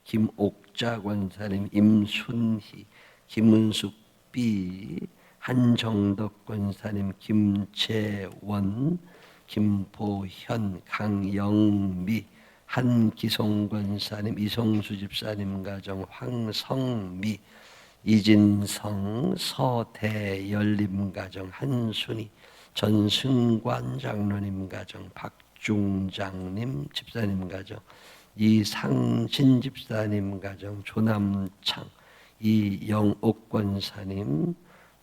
김옥자 권사님, 임순희, 김은숙 B, 한정덕 권사님, 김재원, 김보현, 강영미, 한기송 권사님, 이성수 집사님 가정, 황성미, 이진성, 서대열님 가정, 한순희, 전승관 장로님 가정, 박중장님 집사님 가정, 이상진 집사님 가정, 조남창, 이영옥 권사님,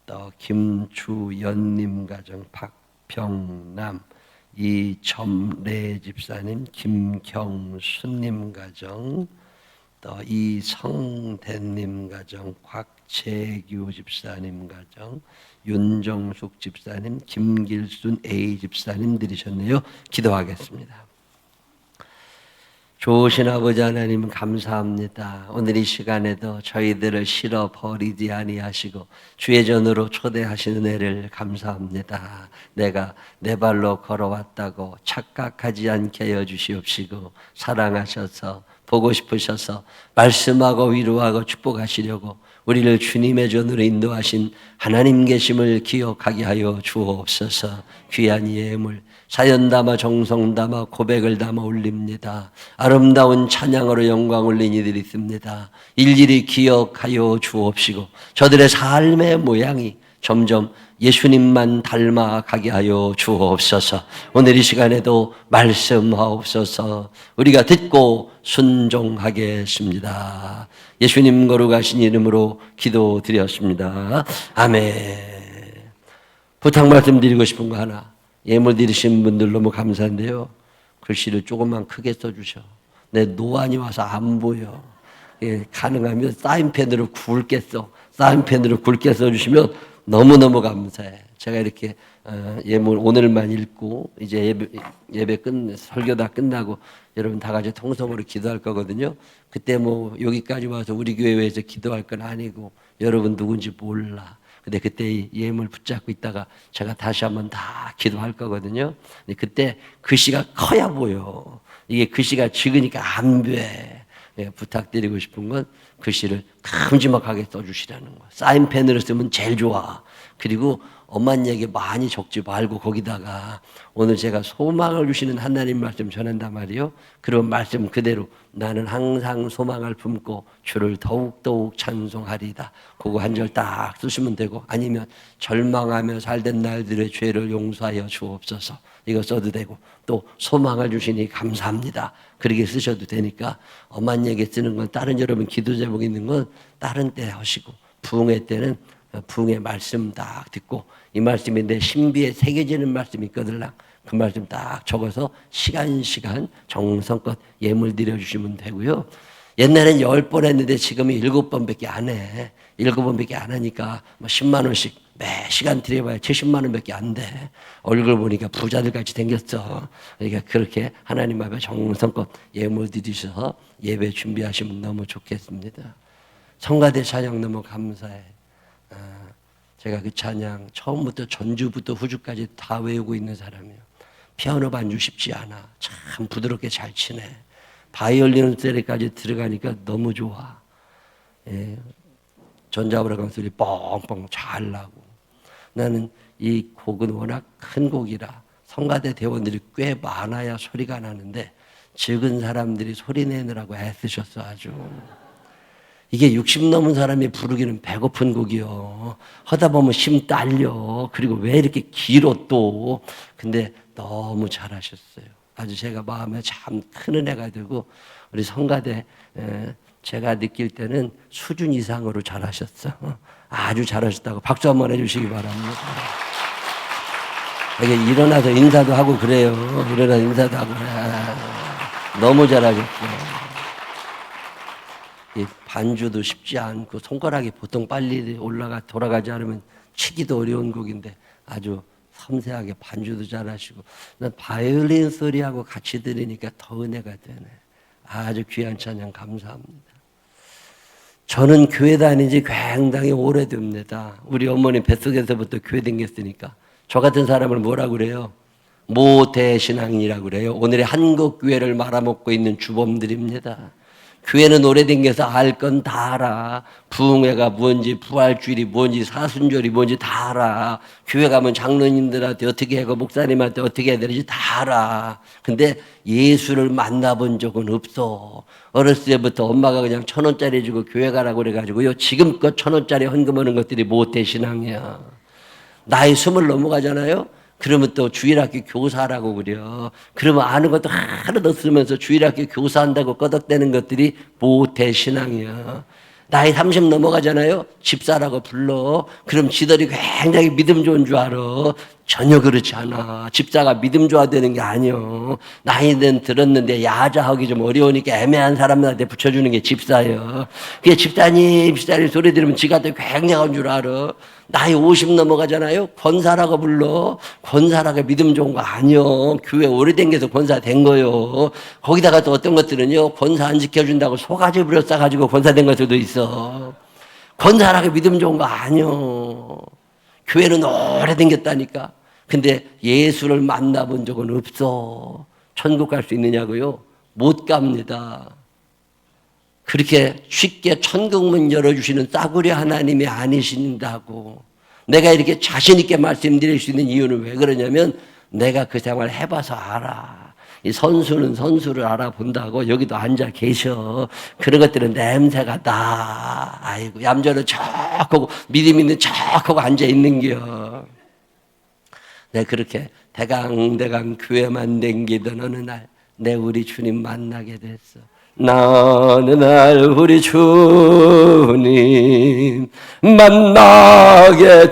또 김주연님 가정, 박병남, 이점래 집사님, 김경순님 가정, 또 이성대님 가정, 곽재규 집사님 가정, 윤정숙 집사님, 김길순 A 집사님 들으셨네요. 기도하겠습니다. 좋으신 아버지 하나님 감사합니다. 오늘 이 시간에도 저희들을 실어 버리지 아니하시고 주의 전으로 초대하시는 은혜를 감사합니다. 내가 내 발로 걸어왔다고 착각하지 않게 하여 주시옵시고 사랑하셔서 보고 싶으셔서 말씀하고 위로하고 축복하시려고 우리를 주님의 전으로 인도하신 하나님 계심을 기억하게 하여 주옵소서. 귀한 예물 사연 담아 정성 담아 고백을 담아 올립니다. 아름다운 찬양으로 영광 올린 이들이 있습니다. 일일이 기억하여 주옵시고 저들의 삶의 모양이 점점 예수님만 닮아가게 하여 주옵소서. 오늘 이 시간에도 말씀하옵소서. 우리가 듣고 순종하겠습니다. 예수님 거룩하신 이름으로 기도드렸습니다. 아멘. 부탁 말씀드리고 싶은 거 하나. 예물 드리신 분들 너무 감사한데요. 글씨를 조금만 크게 써주셔. 내 노안이 와서 안 보여. 가능하면 사인펜으로 굵게 써. 사인펜으로 굵게 써주시면 너무너무 감사해. 제가 이렇게 예물 오늘만 읽고 이제 예배 설교 다 끝나고 여러분 다 같이 통성으로 기도할 거거든요. 그때 뭐 여기까지 와서 우리 교회에서 기도할 건 아니고 여러분 누군지 몰라. 근데 그때 예물 붙잡고 있다가 제가 다시 한번 다 기도할 거거든요. 근데 그때 글씨가 커야 보여. 이게 글씨가 적으니까 안 돼. 부탁드리고 싶은 건 글씨를 큼지막하게 써주시라는 거예요. 사인펜으로 쓰면 제일 좋아. 그리고 엄한 얘기 많이 적지 말고 거기다가 오늘 제가 소망을 주시는 하나님 말씀 전한단 말이에요. 그런 말씀 그대로 나는 항상 소망을 품고 주를 더욱더욱 찬송하리다. 그거 한 절 딱 쓰시면 되고 아니면 절망하며 살던 날들의 죄를 용서하여 주옵소서. 이거 써도 되고 또 소망을 주시니 감사합니다. 그렇게 쓰셔도 되니까 엄한 얘기 쓰는 건 다른 여러분 기도 제목 있는 건 다른 때 하시고 부흥회 때는 부흥의 말씀 딱 듣고 이 말씀이 내 신비에 새겨지는 말씀이 있거든요. 그 말씀 딱 적어서 시간 정성껏 예물 드려주시면 되고요. 옛날엔 10번 했는데 지금은 7번밖에 안 해. 7번밖에 안 하니까 뭐 10만 원씩 매 시간 드려봐야 70만 원밖에 안 돼. 얼굴 보니까 부자들같이 생겼어. 그러니까 그렇게 하나님 앞에 정성껏 예물 드리셔서 예배 준비하시면 너무 좋겠습니다. 성가대 찬양 너무 감사해. 제가 그 찬양 처음부터 전주부터 후주까지 다 외우고 있는 사람이에요. 피아노 반주 쉽지 않아. 참 부드럽게 잘 치네. 바이올린 소리까지 들어가니까 너무 좋아. 전자브라감 소리 뻥뻥 잘 나고. 나는 이 곡은 워낙 큰 곡이라 성가대 대원들이 꽤 많아야 소리가 나는데 적은 사람들이 소리 내느라고 애쓰셨어 아주. 이게 60 넘은 사람이 부르기는 배고픈 곡이요. 하다 보면 심 딸려. 그리고 왜 이렇게 길어 또. 근데 너무 잘하셨어요. 아주 제가 마음에 참 큰 은혜가 되고 우리 성가대 제가 느낄 때는 수준 이상으로 잘하셨어. 아주 잘하셨다고 박수 한번 해주시기 바랍니다. 이게 일어나서 인사도 하고 그래요. 일어나서 인사도 하고 그래. 너무 잘하셨어요. 이 반주도 쉽지 않고 손가락이 보통 빨리 돌아가지 않으면 치기도 어려운 곡인데 아주 섬세하게 반주도 잘하시고 난 바이올린 소리하고 같이 들으니까 더 은혜가 되네. 아주 귀한 찬양 감사합니다. 저는 교회 다닌 지 굉장히 오래됩니다. 우리 어머니 뱃속에서부터 교회 다녔으니까 저 같은 사람을 뭐라고 그래요? 모태신앙이라고 그래요. 오늘의 한국교회를 말아먹고 있는 주범들입니다. 교회는 오래댕겨서 알 건 다 알아. 부흥회가 뭔지, 부활주일이 뭔지, 사순절이 뭔지 다 알아. 교회 가면 장로님들한테 어떻게 하고 목사님한테 어떻게 해야 되는지 다 알아. 근데 예수를 만나본 적은 없어. 어렸을 때부터 엄마가 그냥 1,000원짜리 주고 교회 가라고 그래가지고요. 지금껏 1,000원짜리 헌금하는 것들이 모태신앙이야. 나이 20 넘어가잖아요. 그러면 또 주일학교 교사라고 그려. 그러면 아는 것도 하나도 없으면서 주일학교 교사한다고 꺼덕대는 것들이 모태신앙이야. 나이 30 넘어가잖아요. 집사라고 불러. 그럼 지들이 굉장히 믿음 좋은 줄 알아. 전혀 그렇지 않아. 집사가 믿음 좋아야 되는 게 아니요. 나이는 들었는데 야자하기 좀 어려우니까 애매한 사람들한테 붙여주는 게 집사예요. 그게 집사님 소리 들으면 지가 또 굉장한 줄 알아. 나이 50 넘어가잖아요. 권사라고 불러. 권사라고 믿음 좋은 거 아니요. 교회 오래댕겨서 권사 된 거요. 거기다가 또 어떤 것들은요. 권사 안 지켜준다고 소가지 부려 싸가지고 권사 된 것들도 있어. 권사라고 믿음 좋은 거 아니요. 교회는 오래댕겼다니까. 근데 예수를 만나본 적은 없어. 천국 갈 수 있느냐고요? 못 갑니다. 그렇게 쉽게 천국문 열어주시는 싸구려 하나님이 아니신다고. 내가 이렇게 자신 있게 말씀드릴 수 있는 이유는 왜 그러냐면 내가 그 생활 해봐서 알아. 이 선수는 선수를 알아본다고 여기도 앉아 계셔. 그런 것들은 냄새가 나. 아이고 얌전한 척하고 믿음 있는 척하고 앉아 있는겨. 내가 그렇게 대강대강 교회만 댕기던 어느 날 내 우리 주님 만나게 됐어. 나 어느 날 우리 주님 만나게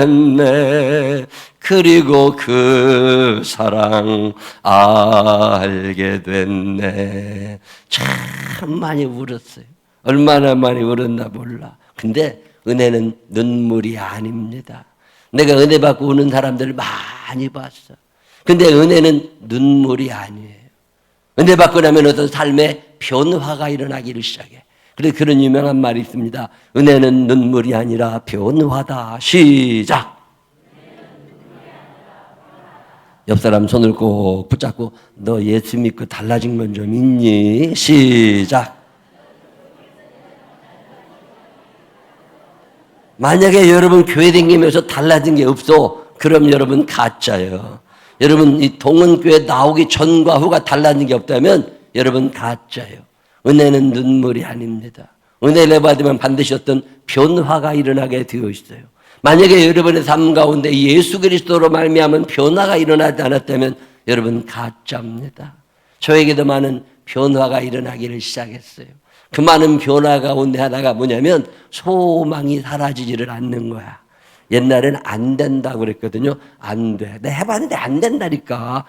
됐네. 그리고 그 사랑 알게 됐네. 참 많이 울었어요. 얼마나 많이 울었나 몰라. 근데 은혜는 눈물이 아닙니다. 내가 은혜 받고 우는 사람들을 많이 봤어. 근데 은혜는 눈물이 아니에요. 은혜 받고 나면 어떤 삶에 변화가 일어나기를 시작해. 그래서 그런 유명한 말이 있습니다. 은혜는 눈물이 아니라 변화다. 시작. 옆 사람 손을 꼭 붙잡고 너 예수 믿고 달라진 건 좀 있니? 시작. 만약에 여러분 교회 다니면서 달라진 게 없어. 그럼 여러분 가짜예요. 여러분 이 동원교회 나오기 전과 후가 달라진 게 없다면 여러분 가짜예요. 은혜는 눈물이 아닙니다. 은혜를 받으면 반드시 어떤 변화가 일어나게 되어 있어요. 만약에 여러분의 삶 가운데 예수 그리스도로 말미암은 변화가 일어나지 않았다면 여러분 가짜입니다. 저에게도 많은 변화가 일어나기를 시작했어요. 그 많은 변화 가운데 하나가 뭐냐면 소망이 사라지지를 않는 거야. 옛날에는 안 된다고 그랬거든요. 안 돼. 내가 해봤는데 안 된다니까.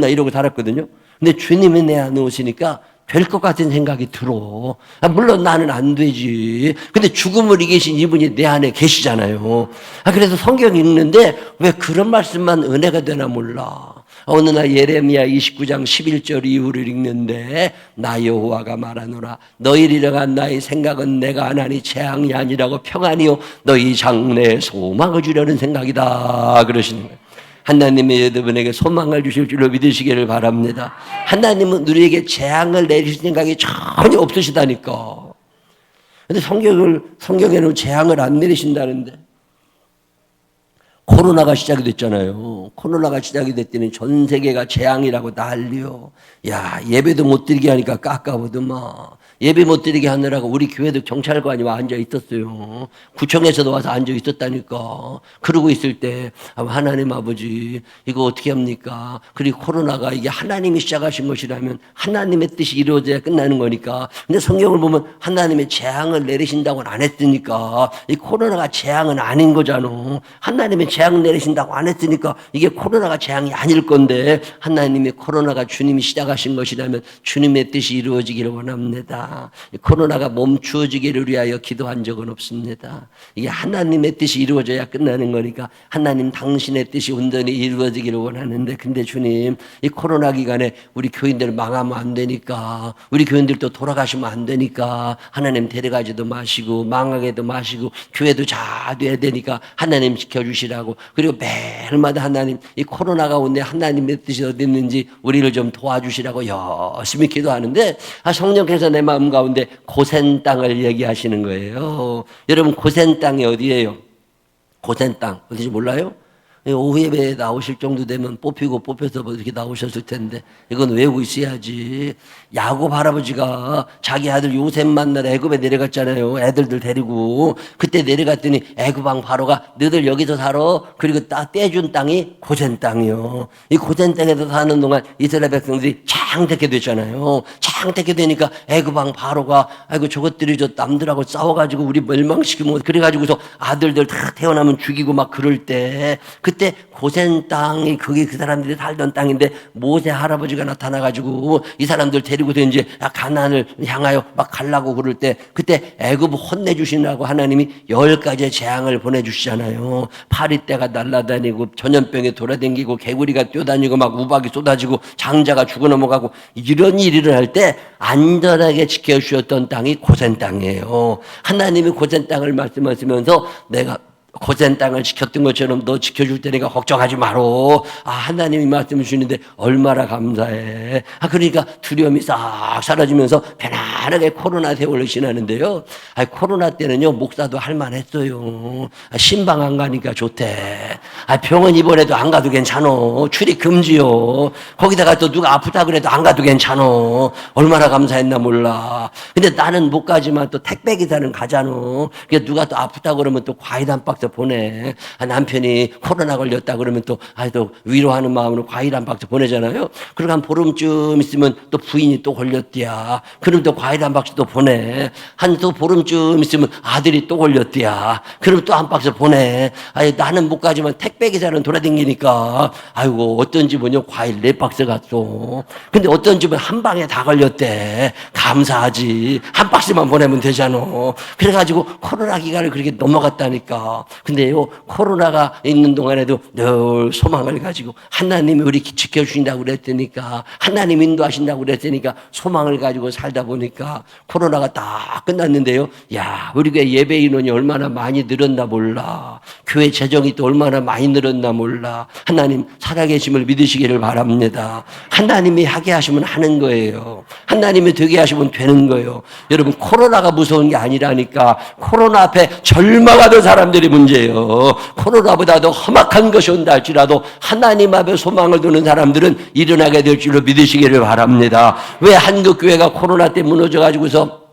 나 이러고 살았거든요. 근데 주님이 내 안에 오시니까 될 것 같은 생각이 들어. 물론 나는 안 되지. 근데 죽음을 이기신 이분이 내 안에 계시잖아요. 그래서 성경 읽는데 왜 그런 말씀만 은혜가 되나 몰라. 어느 날 예레미야 29장 11절 이후를 읽는데 나 여호와가 말하노라 너희를 향한 나의 생각은 내가 하나니 재앙이 아니라고 평안이요 너희 장래에 소망을 주려는 생각이다 그러시는 거예요. 하나님의 여러분에게 소망을 주실 줄로 믿으시기를 바랍니다. 하나님은 우리에게 재앙을 내리실 생각이 전혀 없으시다니까. 근데 성경에는 재앙을 안 내리신다는데 코로나가 시작이 됐잖아요. 코로나가 시작이 됐더니 전 세계가 재앙이라고 난리요. 야, 예배도 못 드리게 하니까 깎아보더만. 예배 못 드리게 하느라고 우리 교회도 경찰관이 와 앉아 있었어요. 구청에서도 와서 앉아 있었다니까. 그러고 있을 때 하나님 아버지 이거 어떻게 합니까? 그리고 코로나가 이게 하나님이 시작하신 것이라면 하나님의 뜻이 이루어져야 끝나는 거니까. 근데 성경을 보면 하나님의 재앙을 내리신다고는 안 했으니까 이 코로나가 재앙은 아닌 거잖아. 하나님의 재앙 내리신다고 안 했으니까 이게 코로나가 재앙이 아닐 건데 하나님의 코로나가 주님이 시작하신 것이라면 주님의 뜻이 이루어지기를 원합니다. 없습니다. 코로나가 멈추어지기를 위하여 기도한 적은 없습니다. 이게 하나님의 뜻이 이루어져야 끝나는 거니까 하나님 당신의 뜻이 온전히 이루어지기를 원하는데, 근데 주님, 이 코로나 기간에 우리 교인들 망하면 안 되니까, 우리 교인들도 돌아가시면 안 되니까 하나님 데려가지도 마시고 망하게도 마시고 교회도 잘 돼야 되니까 하나님 지켜주시라고, 그리고 매일마다 하나님 이 코로나 가운데 하나님의 뜻이 어디 있는지 우리를 좀 도와주시라고 열심히 기도하는데, 성령께서 내 마음 가운데 고센 땅을 얘기하시는 거예요. 여러분, 고센 땅이 어디예요? 고센 땅 어디지 몰라요? 오후 예배에 나오실 정도 되면 뽑히고 뽑혀서 이렇게 나오셨을 텐데 이건 외우고 있어야지. 야곱 할아버지가 자기 아들 요셉 만나러 애굽에 내려갔잖아요. 애들들 데리고. 그때 내려갔더니 애굽 왕 바로가 너희들 여기서 살아. 그리고 떼준 땅이 고센 땅이요. 이 고센 땅에서 사는 동안 이스라엘 백성들이 창택해 됐잖아요. 창택해 되니까 애굽 왕 바로가 아이고 저것들이 저 남들하고 싸워가지고 우리 멸망시키면, 그래가지고서 아들들 다 태어나면 죽이고 막 그럴 때, 그때 고센 땅이 거기 그 사람들이 살던 땅인데 모세 할아버지가 나타나가지고 이 사람들 데리고서 이제 가나안을 향하여 막 가려고 그럴 때, 그때 애굽 혼내주시라고 하나님이 10가지의 재앙을 보내주시잖아요. 파리떼가 날아다니고 전염병에 돌아다니고 개구리가 뛰어다니고 막 우박이 쏟아지고 장자가 죽어 넘어가고 이런 일을 할 때 안전하게 지켜주셨던 땅이 고센 땅이에요. 하나님이 고센 땅을 말씀하시면서 내가 고센 땅을 지켰던 것처럼 너 지켜줄 테니까 걱정하지 마라. 하나님이 말씀을 주시는데 얼마나 감사해. 그러니까 두려움이 싹 사라지면서 편안하게 코로나 세월을 지나는데요. 코로나 때는요, 목사도 할만했어요. 신방 안 가니까 좋대. 병원 입원해도 안 가도 괜찮아. 출입 금지요. 거기다가 또 누가 아프다 그래도 안 가도 괜찮아. 얼마나 감사했나 몰라. 근데 나는 못 가지만 또 택배기사는 가잖아. 그러니까 누가 또 아프다 그러면 또 과일 한 박스 보내. 남편이 코로나 걸렸다 그러면 또 위로하는 마음으로 과일 한 박스 보내잖아요. 그리고 한 보름쯤 있으면 또 부인이 또 걸렸디야. 그럼 또 과일 한 박스 또 보내. 한 또 보름쯤 있으면 아들이 또 걸렸디야. 그럼 또 한 박스 보내. 나는 못 가지만 택배 기사는 돌아다니니까 아이고 어떤 집은요 과일 4박스 갔어. 근데 어떤 집은 한 방에 다 걸렸대. 감사하지. 한 박스만 보내면 되잖아. 그래가지고 코로나 기간을 그렇게 넘어갔다니까. 근데요, 코로나가 있는 동안에도 늘 소망을 가지고 하나님이 우리 지켜주신다고 그랬으니까, 하나님 인도하신다고 그랬으니까 소망을 가지고 살다 보니까 코로나가 다 끝났는데요. 야, 우리 교회 예배 인원이 얼마나 많이 늘었나 몰라. 교회 재정이 또 얼마나 많이 늘었나 몰라. 하나님 살아계심을 믿으시기를 바랍니다. 하나님이 하게 하시면 하는 거예요. 하나님이 되게 하시면 되는 거예요. 여러분, 코로나가 무서운 게 아니라니까. 코로나 앞에 절망하던 사람들이 문제예요. 코로나보다도 험악한 것이 온다 할지라도 하나님 앞에 소망을 두는 사람들은 일어나게 될 줄로 믿으시기를 바랍니다. 왜 한국교회가 코로나 때 무너져가지고서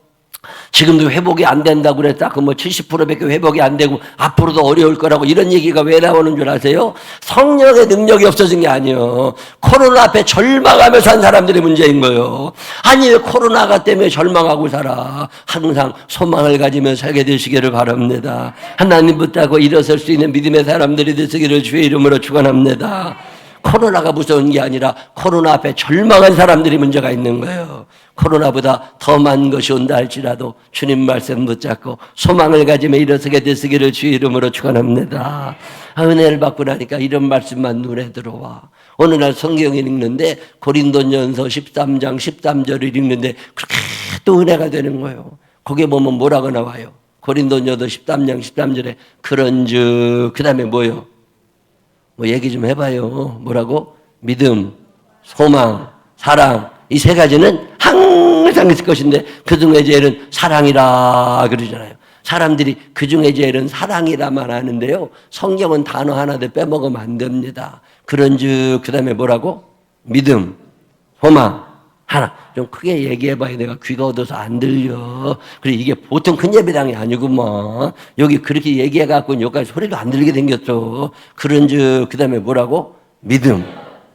지금도 회복이 안 된다고 그랬다. 70%밖에 회복이 안 되고 앞으로도 어려울 거라고 이런 얘기가 왜 나오는 줄 아세요? 성령의 능력이 없어진 게 아니에요. 코로나 앞에 절망하며 산 사람들이 문제인 거예요. 아니 왜 코로나가 때문에 절망하고 살아? 항상 소망을 가지며 살게 되시기를 바랍니다. 하나님 붙잡고 일어설 수 있는 믿음의 사람들이 되시기를 주의 이름으로 축원합니다. 코로나가 무서운 게 아니라 코로나 앞에 절망한 사람들이 문제가 있는 거예요. 코로나보다 더 많은 것이 온다 할지라도 주님 말씀 붙잡고 소망을 가지며 일어서게 되시기를 주의 이름으로 축원합니다. 은혜를 받고 나니까 이런 말씀만 눈에 들어와. 어느 날 성경을 읽는데 고린도전서 13장 13절을 읽는데 그렇게 또 은혜가 되는 거예요. 거기에 보면 뭐라고 나와요? 고린도전서 13장 13절에 그런즉 그 다음에 뭐요? 얘기 좀 해봐요. 뭐라고? 믿음, 소망, 사랑. 이 3가지는 항상 있을 것인데 그 중에 제일은 사랑이라 그러잖아요. 사람들이 그 중에 제일은 사랑이라만 하는데요. 성경은 단어 하나도 빼먹으면 안 됩니다. 그런즉 그 다음에 뭐라고? 믿음, 소망, 하나. 좀 크게 얘기해봐야 내가 귀가 어두워서 안 들려. 그래 이게 보통 큰 예배당이 아니구먼. 여기 그렇게 얘기해갖고 여기까지 소리도 안 들리게 생겼어. 그런즉 그 다음에 뭐라고? 믿음,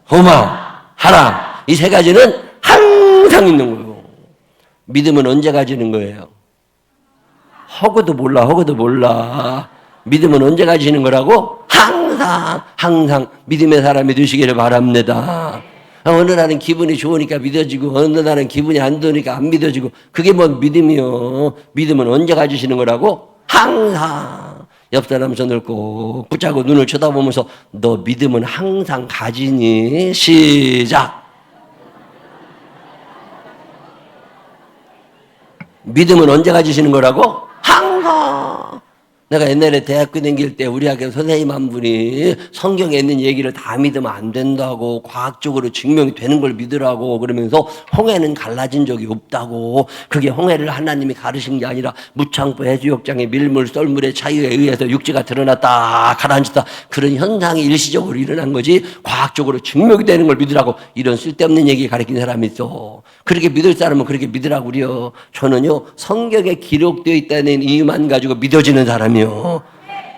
소망, 사랑. 이 3가지는 항상 있는 거예요. 믿음은 언제 가지는 거예요? 허구도 몰라. 믿음은 언제 가지는 거라고? 항상 믿음의 사람이 되시기를 바랍니다. 어느 날은 기분이 좋으니까 믿어지고 어느 날은 기분이 안 좋으니까 안 믿어지고 그게 뭔 믿음이요. 믿음은 언제 가지시는 거라고? 항상. 옆 사람 손을 꼭 붙잡고 눈을 쳐다보면서 너 믿음은 항상 가지니? 시작. 믿음은 언제 가지시는 거라고? 항상. 내가 옛날에 대학교 다닐 때 우리 학교 선생님 한 분이 성경에 있는 얘기를 다 믿으면 안 된다고 과학적으로 증명이 되는 걸 믿으라고 그러면서 홍해는 갈라진 적이 없다고 그게 홍해를 하나님이 가르신 게 아니라 무창포 해수욕장의 밀물 썰물의 차이에 의해서 육지가 드러났다 가라앉았다 그런 현상이 일시적으로 일어난 거지 과학적으로 증명이 되는 걸 믿으라고 이런 쓸데없는 얘기 가르친 사람이 있어. 그렇게 믿을 사람은 그렇게 믿으라고 그래요. 저는요 성경에 기록되어 있다는 이유만 가지고 믿어지는 사람이요.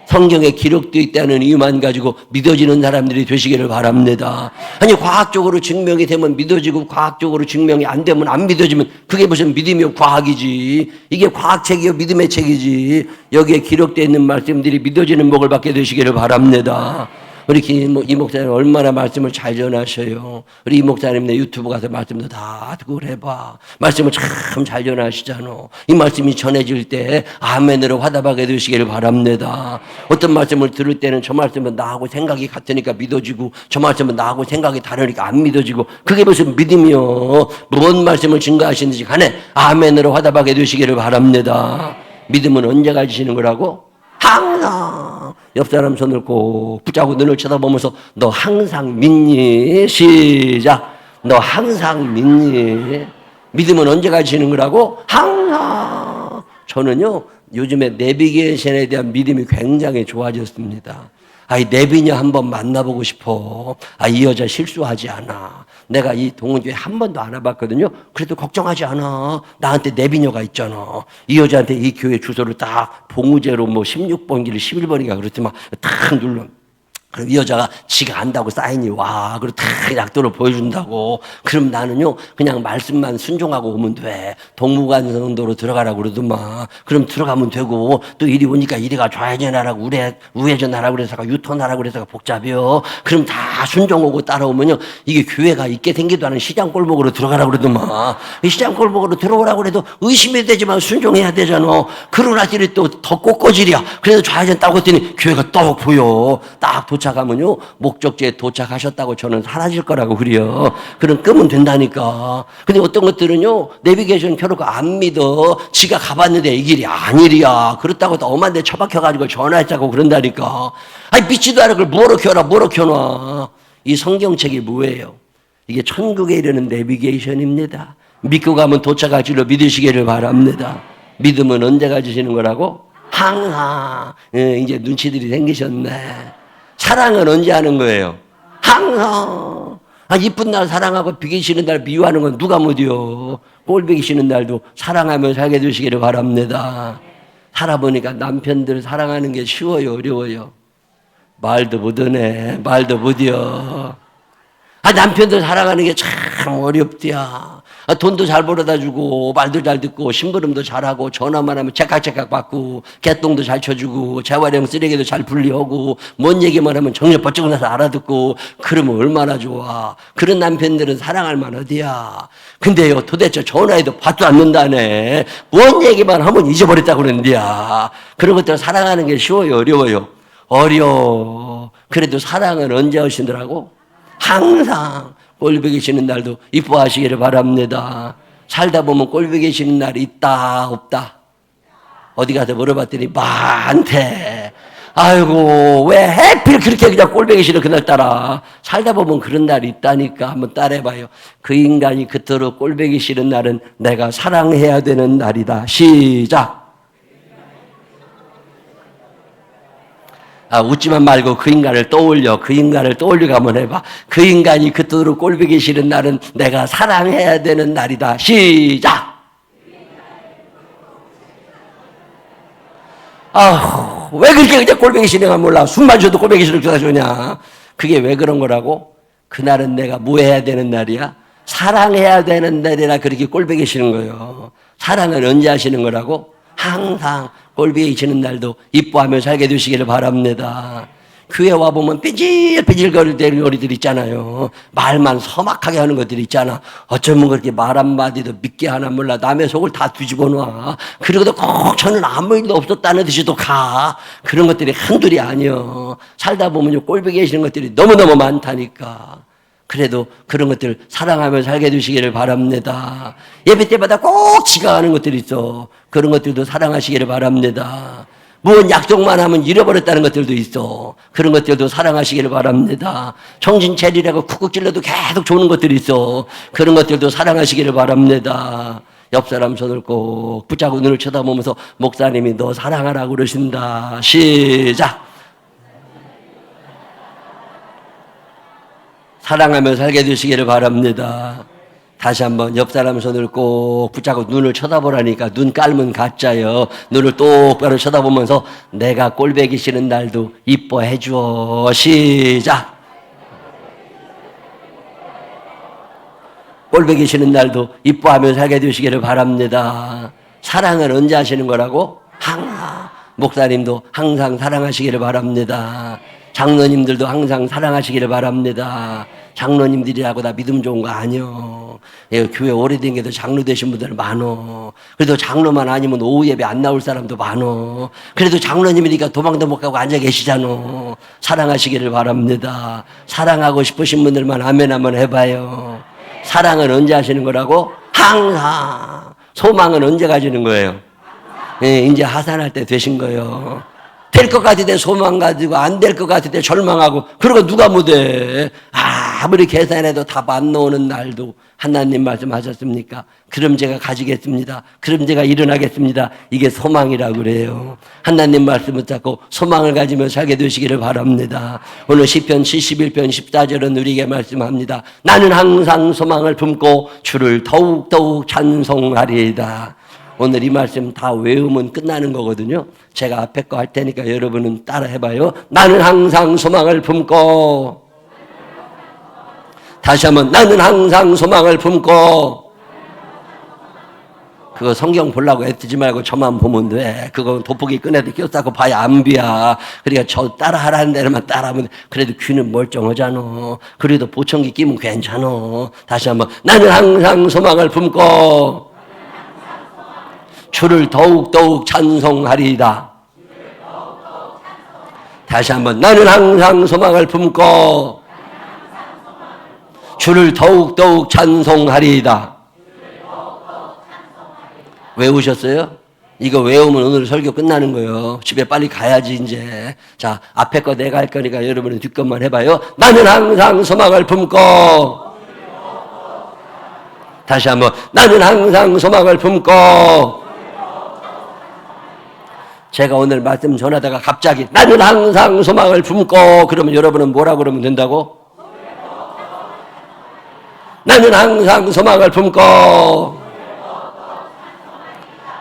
성경에 기록되어 있다는 이유만 가지고 믿어지는 사람들이 되시기를 바랍니다. 아니 과학적으로 증명이 되면 믿어지고 과학적으로 증명이 안 되면 안 믿어지면 그게 무슨 믿음이요 과학이지. 이게 과학책이요 믿음의 책이지. 여기에 기록되어 있는 말씀들이 믿어지는 복을 받게 되시기를 바랍니다. 우리 이 목사님 얼마나 말씀을 잘 전하셔요. 우리 이 목사님 내 유튜브 가서 말씀도 다 듣고 그래봐. 말씀을 참 잘 전하시잖아. 이 말씀이 전해질 때 아멘으로 화답하게 되시기를 바랍니다. 어떤 말씀을 들을 때는 저 말씀은 나하고 생각이 같으니까 믿어지고 저 말씀은 나하고 생각이 다르니까 안 믿어지고 그게 무슨 믿음이요. 무슨 말씀을 증거하시는지 간에 아멘으로 화답하게 되시기를 바랍니다. 믿음은 언제 가지시는 거라고? 항상. 옆 사람 손을 꼭 붙잡고 눈을 쳐다보면서 너 항상 믿니? 시작. 너 항상 믿니? 믿음은 언제 가지시는 거라고? 항상. 저는요 요즘에 내비게이션에 대한 믿음이 굉장히 좋아졌습니다. 이 내비녀 한번 만나보고 싶어. 이 여자 실수하지 않아. 내가 이 동원교회 한 번도 안 와봤거든요. 그래도 걱정하지 않아. 나한테 내비녀가 있잖아. 이 여자한테 이 교회 주소를 딱 봉우제로 16번기를 11번인가 그렇지만 탁 눌러. 그럼 이 여자가 지가 안다고 사인이 와. 그리고 다 약도를 보여준다고. 그럼 나는요, 그냥 말씀만 순종하고 오면 돼. 동무관 정도로 들어가라고 그러더만. 그럼 들어가면 되고, 또 이리 오니까 이리가 좌회전하라고, 우회전하라고 그래서 유턴하라고 그래서 복잡해요. 그럼 다 순종하고 따라오면요, 이게 교회가 있게 생기도 않은 시장 골목으로 들어가라고 그러더만. 이 시장 골목으로 들어오라고 그래도 의심이 되지만 순종해야 되잖아. 그러나들이 또 더 꽃꽂이야. 그래서 좌회전 따고 했더니 교회가 떡 보여. 딱 도착하면요 목적지에 도착하셨다고 저는 사라질 거라고 그래요. 그럼 끄면 된다니까. 근데 어떤 것들은요 내비게이션 켜놓고 안 믿어. 지가 가봤는데 이 길이 아니랴. 그렇다고 또 엄한 데 처박혀가지고 전화했다고 그런다니까. 믿지도 않은 걸 뭐로 켜놔. 이 성경책이 뭐예요? 이게 천국에 이르는 내비게이션입니다. 믿고 가면 도착할 줄로 믿으시기를 바랍니다. 믿음은 언제 가지시는 거라고? 항상. 이제 눈치들이 생기셨네. 사랑은 언제 하는 거예요? 항상. 이쁜 날 사랑하고 비기 싫은 날 미워하는 건 누가 못이요? 꼴보기 싫은 날도 사랑하며 살게 되시기를 바랍니다. 살아보니까 남편들 사랑하는 게 쉬워요, 어려워요? 말도 못하네. 말도 못이요. 남편들 사랑하는 게 참 어렵디야. 돈도 잘 벌어다 주고 말도 잘 듣고 심부름도 잘하고 전화만 하면 제깍제깍 받고 개똥도 잘 쳐주고 재활용 쓰레기도 잘 분리하고 뭔 얘기만 하면 정력 번쩍 나서 알아듣고 그러면 얼마나 좋아. 그런 남편들은 사랑할 만 어디야. 근데요 도대체 전화해도 받도 않는다네. 뭔 얘기만 하면 잊어버렸다고 그러는데야. 그런 것들 사랑하는 게 쉬워요, 어려워요? 어려워. 그래도 사랑은 언제 하시더라고? 항상. 꼴보기 싫은 날도 이뻐하시기를 바랍니다. 살다 보면 꼴보기 싫은 날이 있다 없다? 어디 가서 물어봤더니 많대. 아이고 왜 하필 그렇게 그냥 꼴보기 싫어 그날따라. 살다 보면 그런 날이 있다니까. 한번 따라해봐요. 그 인간이 그토록 꼴보기 싫은 날은 내가 사랑해야 되는 날이다. 시작. 웃지만 말고 그 인간을 떠올려. 그 인간을 떠올리고 한번 해봐. 그 인간이 그토록 꼴보기 싫은 날은 내가 사랑해야 되는 날이다. 시작. 왜 그렇게 그냥 꼴보기 싫은가 몰라. 숨만 쉬어도 꼴보기 싫은 거 주냐. 그게 왜 그런 거라고? 그날은 내가 뭐 해야 되는 날이야? 사랑해야 되는 날이라 그렇게 꼴보기 싫은 거예요. 사랑을 언제 하시는 거라고? 항상 꼴보기 싫은 날도 이뻐하며 살게 되시기를 바랍니다. 교회 와보면 삐질삐질거리는 어리들 있잖아요. 말만 서막하게 하는 것들 있잖아. 어쩌면 그렇게 말 한마디도 믿게 하나 몰라. 남의 속을 다 뒤집어 놔. 그러고도 꼭 저는 아무 일도 없었다는 듯이 또 가. 그런 것들이 한둘이 아니요. 살다 보면 꼴보기 계시는 것들이 너무너무 많다니까. 그래도 그런 것들 사랑하며 살게 되시기를 바랍니다. 예배 때마다 꼭 지각하는 것들이 있어. 그런 것들도 사랑하시기를 바랍니다. 무언 약속만 하면 잃어버렸다는 것들도 있어. 그런 것들도 사랑하시기를 바랍니다. 정신체리라고 쿡쿡 찔러도 계속 좋은 것들이 있어. 그런 것들도 사랑하시기를 바랍니다. 옆 사람 손을 꼭 붙잡고 눈을 쳐다보면서 목사님이 너 사랑하라고 그러신다. 시작. 사랑하며 살게 되시기를 바랍니다. 다시 한번 옆 사람 손을 꼭 붙잡고 눈을 쳐다보라니까. 눈 깔면 가짜요. 눈을 똑바로 쳐다보면서 내가 꼴보기 싫은 날도 이뻐해 줘. 시작. 꼴보기 싫은 날도 이뻐하며 살게 되시기를 바랍니다. 사랑을 언제 하시는 거라고? 항상. 목사님도 항상 사랑하시기를 바랍니다. 장로님들도 항상 사랑하시기를 바랍니다. 장로님들이라고 다 믿음 좋은 거 아니요. 예, 교회 오래된 게도 장로 되신 분들 많어. 그래도 장로만 아니면 오후 예배 안 나올 사람도 많어. 그래도 장로님이니까 도망도 못 가고 앉아 계시잖아. 사랑하시기를 바랍니다. 사랑하고 싶으신 분들만 아멘 한번 해봐요. 사랑은 언제 하시는 거라고? 항상. 소망은 언제 가지는 거예요? 예, 이제 하산할 때 되신 거예요. 될 것 같을 때 소망 가지고 안 될 것 같을 때 절망하고 그러고 누가 못해. 아무리 계산해도 답 안 나오는 날도 하나님 말씀하셨습니까? 그럼 제가 가지겠습니다. 그럼 제가 일어나겠습니다. 이게 소망이라고 그래요. 하나님 말씀을 잡고 소망을 가지며 살게 되시기를 바랍니다. 오늘 시편 71편 14절은 우리에게 말씀합니다. 나는 항상 소망을 품고 주를 더욱더욱 찬송하리이다. 오늘 이 말씀 다 외우면 끝나는 거거든요. 제가 앞에 거 할 테니까 여러분은 따라 해봐요. 나는 항상 소망을 품고. 다시 한번 나는 항상 소망을 품고. 그거 성경 보려고 애쓰지 말고 저만 보면 돼. 그거 돋보기 꺼내도 껴싸고 봐야 안 비야. 그러니까 저 따라 하라는 대로만 따라하면 그래도 귀는 멀쩡하잖아. 그래도 보청기 끼면 괜찮아. 다시 한번 나는 항상 소망을 품고 주를 더욱더욱 찬송하리이다. 다시 한번 나는 항상 소망을 품고 주를 더욱더욱 찬송하리이다. 외우셨어요? 이거 외우면 오늘 설교 끝나는 거예요. 집에 빨리 가야지 이제. 자, 앞에 거 내가 할 거니까 여러분은 뒷것만 해봐요. 나는 항상 소망을 품고. 다시 한번 나는 항상 소망을 품고. 제가 오늘 말씀 전하다가 갑자기 나는 항상 소망을 품고 그러면 여러분은 뭐라고 그러면 된다고? 나는 항상 소망을 품고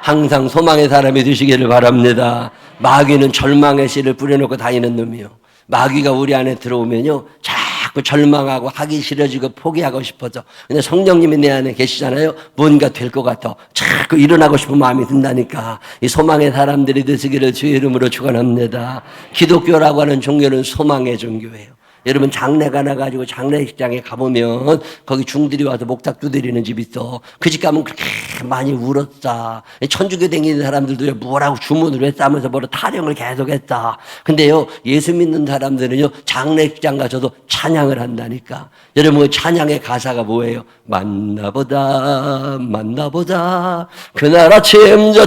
항상 소망의 사람이 되시기를 바랍니다. 마귀는 절망의 씨를 뿌려놓고 다니는 놈이요. 마귀가 우리 안에 들어오면요 자꾸 절망하고 하기 싫어지고 포기하고 싶어져. 근데 성령님이 내 안에 계시잖아요. 뭔가 될 것 같아. 자꾸 일어나고 싶은 마음이 든다니까. 이 소망의 사람들이 되시기를 주의 이름으로 축원합니다. 기독교라고 하는 종교는 소망의 종교예요. 여러분 장례가 나가지고 장례식장에 가보면 거기 중들이 와서 목탁 두드리는 집 있어. 그 집 가면 그렇게 많이 울었다. 천주교 다니는 사람들도 뭐라고 주문을 했다 하면서 뭐로 타령을 계속 했다. 근데요 예수 믿는 사람들은요 장례식장 가서도 찬양을 한다니까. 여러분 그 찬양의 가사가 뭐예요? 만나보다 만나보다 그날 아침 저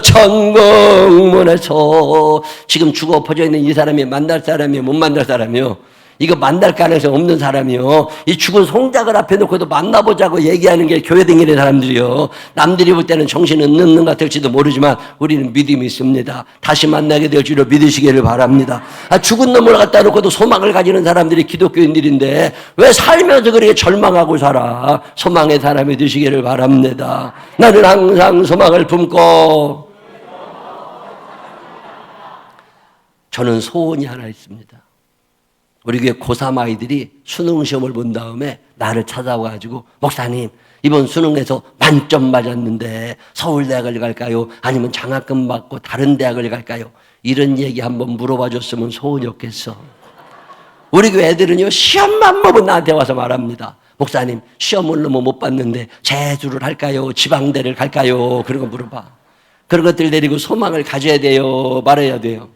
천국문에서. 지금 죽어 엎어져 있는 이 사람이 만날 사람이요 못 만날 사람이요? 이거 만날 가능성 없는 사람이요. 이 죽은 송작을 앞에 놓고도 만나보자고 얘기하는 게 교회 다니는 사람들이요. 남들이 볼 때는 정신은 없는 것 같을지도 모르지만 우리는 믿음이 있습니다. 다시 만나게 될 줄로 믿으시기를 바랍니다. 죽은 놈을 갖다 놓고도 소망을 가지는 사람들이 기독교인들인데 왜 살면서 그렇게 절망하고 살아? 소망의 사람이 되시기를 바랍니다. 나는 항상 소망을 품고. 저는 소원이 하나 있습니다. 우리 교회 고3 아이들이 수능 시험을 본 다음에 나를 찾아와가지고 목사님 이번 수능에서 만점 맞았는데 서울대학을 갈까요? 아니면 장학금 받고 다른 대학을 갈까요? 이런 얘기 한번 물어봐 줬으면 소원이 없겠어. 우리 교회 애들은요, 시험만 보면 나한테 와서 말합니다. 목사님, 시험을 너무 못 봤는데 재수를 할까요? 지방대를 갈까요? 그런 거 물어봐. 그런 것들 데리고 소망을 가져야 돼요? 말아야 돼요?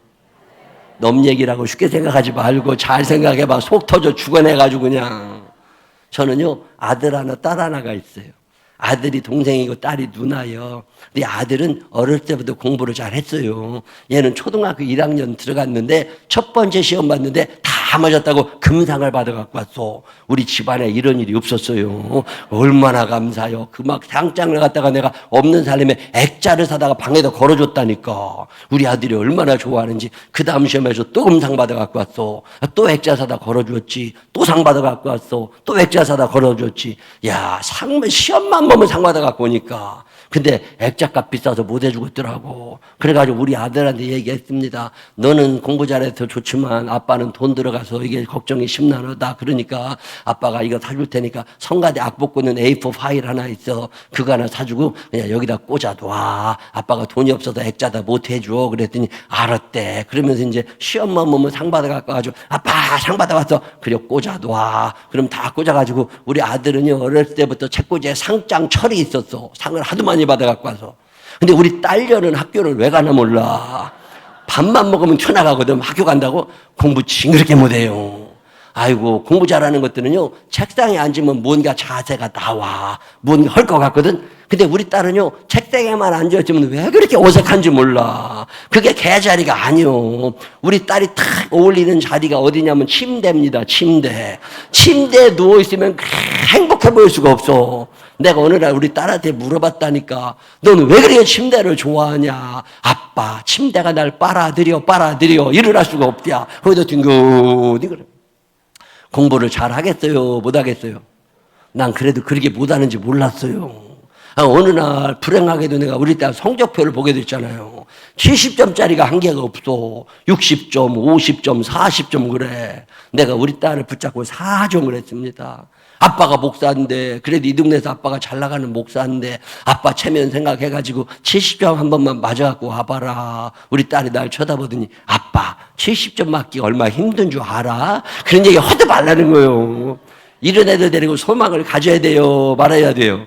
놈 얘기라고 쉽게 생각하지 말고 잘 생각해봐. 속 터져 죽어내가지고 그냥. 저는요, 아들 하나, 딸 하나가 있어요. 아들이 동생이고 딸이 누나예요. 근데 아들은 어릴 때부터 공부를 잘 했어요. 얘는 초등학교 1학년 들어갔는데 첫 번째 시험 봤는데 다 맞았다고 금상을 받아갖고 왔어. 우리 집안에 이런 일이 없었어요. 얼마나 감사해요. 그 막 상장을 갖다가 내가 없는 사람의 액자를 사다가 방에다 걸어줬다니까. 우리 아들이 얼마나 좋아하는지. 그 다음 시험에서 또 금상 받아갖고 왔어. 또 액자 사다 걸어줬지. 또 상 받아갖고 왔어. 또 액자 사다 걸어줬지. 야, 시험만 보면 상 받아갖고 오니까. 근데 액자값 비싸서 못 해주고 있더라고. 그래가지고 우리 아들한테 얘기했습니다. 너는 공부 잘해서 좋지만 아빠는 돈 들어가서 이게 걱정이 심란하다. 그러니까 아빠가 이거 사줄 테니까 성가대 악복권은 A4 파일 하나 있어. 그거 하나 사주고 그냥 여기다 꽂아둬. 아빠가 돈이 없어서 액자다 못 해줘. 그랬더니 알았대. 그러면서 이제 시험만 보면 상 받아갖고 가지고 아빠 상 받아왔어. 그래 꽂아둬. 그럼 다 꽂아가지고 우리 아들은요 어렸을 때부터 책꽂이에 상장 철이 있었어. 상을 하도 많이 받아갖고 와서. 근데 우리 딸녀는 학교를 왜 가나 몰라. 밥만 먹으면 튀어나가거든. 학교 간다고 공부 징그럽게 못해요. 아이고 공부 잘하는 것들은요 책상에 앉으면 뭔가 자세가 나와. 뭔가 할 것 같거든. 근데 우리 딸은요 책상에만 앉아있으면 왜 그렇게 어색한지 몰라. 그게 걔 자리가 아니요. 우리 딸이 탁 어울리는 자리가 어디냐면 침대입니다. 침대에 누워있으면 행복해 보일 수가 없어. 내가 어느 날 우리 딸한테 물어봤다니까. 너는 왜 그렇게 침대를 좋아하냐. 아빠 침대가 날 빨아들여 일어날 수가 없대야. 거기다 뒹굿 그래. 공부를 잘 하겠어요? 못 하겠어요? 난 그래도 그렇게 못하는지 몰랐어요. 어느 날 불행하게도 내가 우리 딸 성적표를 보게 됐잖아요. 70점짜리가 한 개가 없어. 60점, 50점, 40점 그래. 내가 우리 딸을 붙잡고 사정을 했습니다. 아빠가 목사인데 그래도 이 동네에서 아빠가 잘 나가는 목사인데 아빠 체면 생각해가지고 70점 한 번만 맞아갖고 와봐라. 우리 딸이 날 쳐다보더니 아빠 70점 맞기가 얼마나 힘든 줄 알아? 그런 얘기 하도 말라는 거예요. 이런 애들 데리고 소망을 가져야 돼요? 말아야 돼요?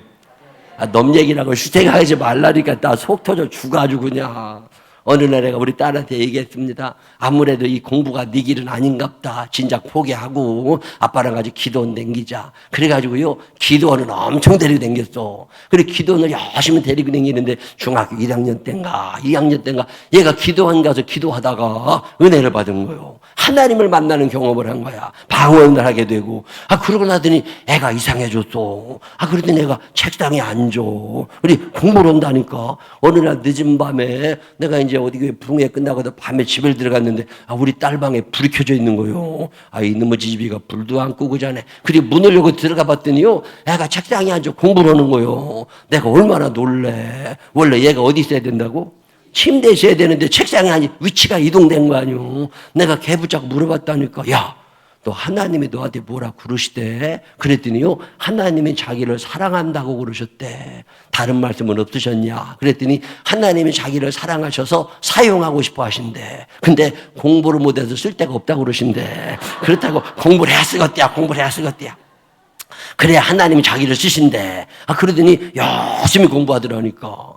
놈 얘기라고 생각하지 말라니까 나 속 터져 죽어가지고 그냥. 어느 날 내가 우리 딸한테 얘기했습니다. 아무래도 이 공부가 네 길은 아닌갑다. 진작 포기하고 아빠랑 같이 기도원 댕기자. 그래가지고요 기도원은 엄청 데리고 댕겼어. 그래 기도원을 열심히 데리고 댕기는데 중학교 1학년 때인가 2학년 때인가 얘가 기도원 가서 기도하다가 은혜를 받은 거예요. 하나님을 만나는 경험을 한 거야. 방언을 하게 되고. 그러고 나더니 애가 이상해졌어. 그러더니 애가 책상에 앉아. 우리 공부를 한다니까. 어느 날 늦은 밤에 내가 이제 어디 부흥회 끝나고도 밤에 집에 들어갔는데 우리 딸 방에 불이 켜져 있는 거요. 이놈의 지지비가 불도 안 끄고 자네. 그리고 문을 열고 들어가 봤더니요 애가 책상에 앉아 공부를 하는 거요. 내가 얼마나 놀래. 원래 얘가 어디 있어야 된다고? 침대에 있어야 되는데 책상에 앉아 위치가 이동된 거 아니요. 내가 걔 붙잡고 물어봤다니까. 야, 너 하나님이 너한테 뭐라 그러시대? 그랬더니요 하나님이 자기를 사랑한다고 그러셨대. 다른 말씀은 없으셨냐? 그랬더니 하나님이 자기를 사랑하셔서 사용하고 싶어 하신대. 근데 공부를 못해서 쓸 데가 없다고 그러신대. 그렇다고 공부를 해야 쓰겠대야. 그래야 하나님이 자기를 쓰신대. 그러더니 열심히 공부하더라니까.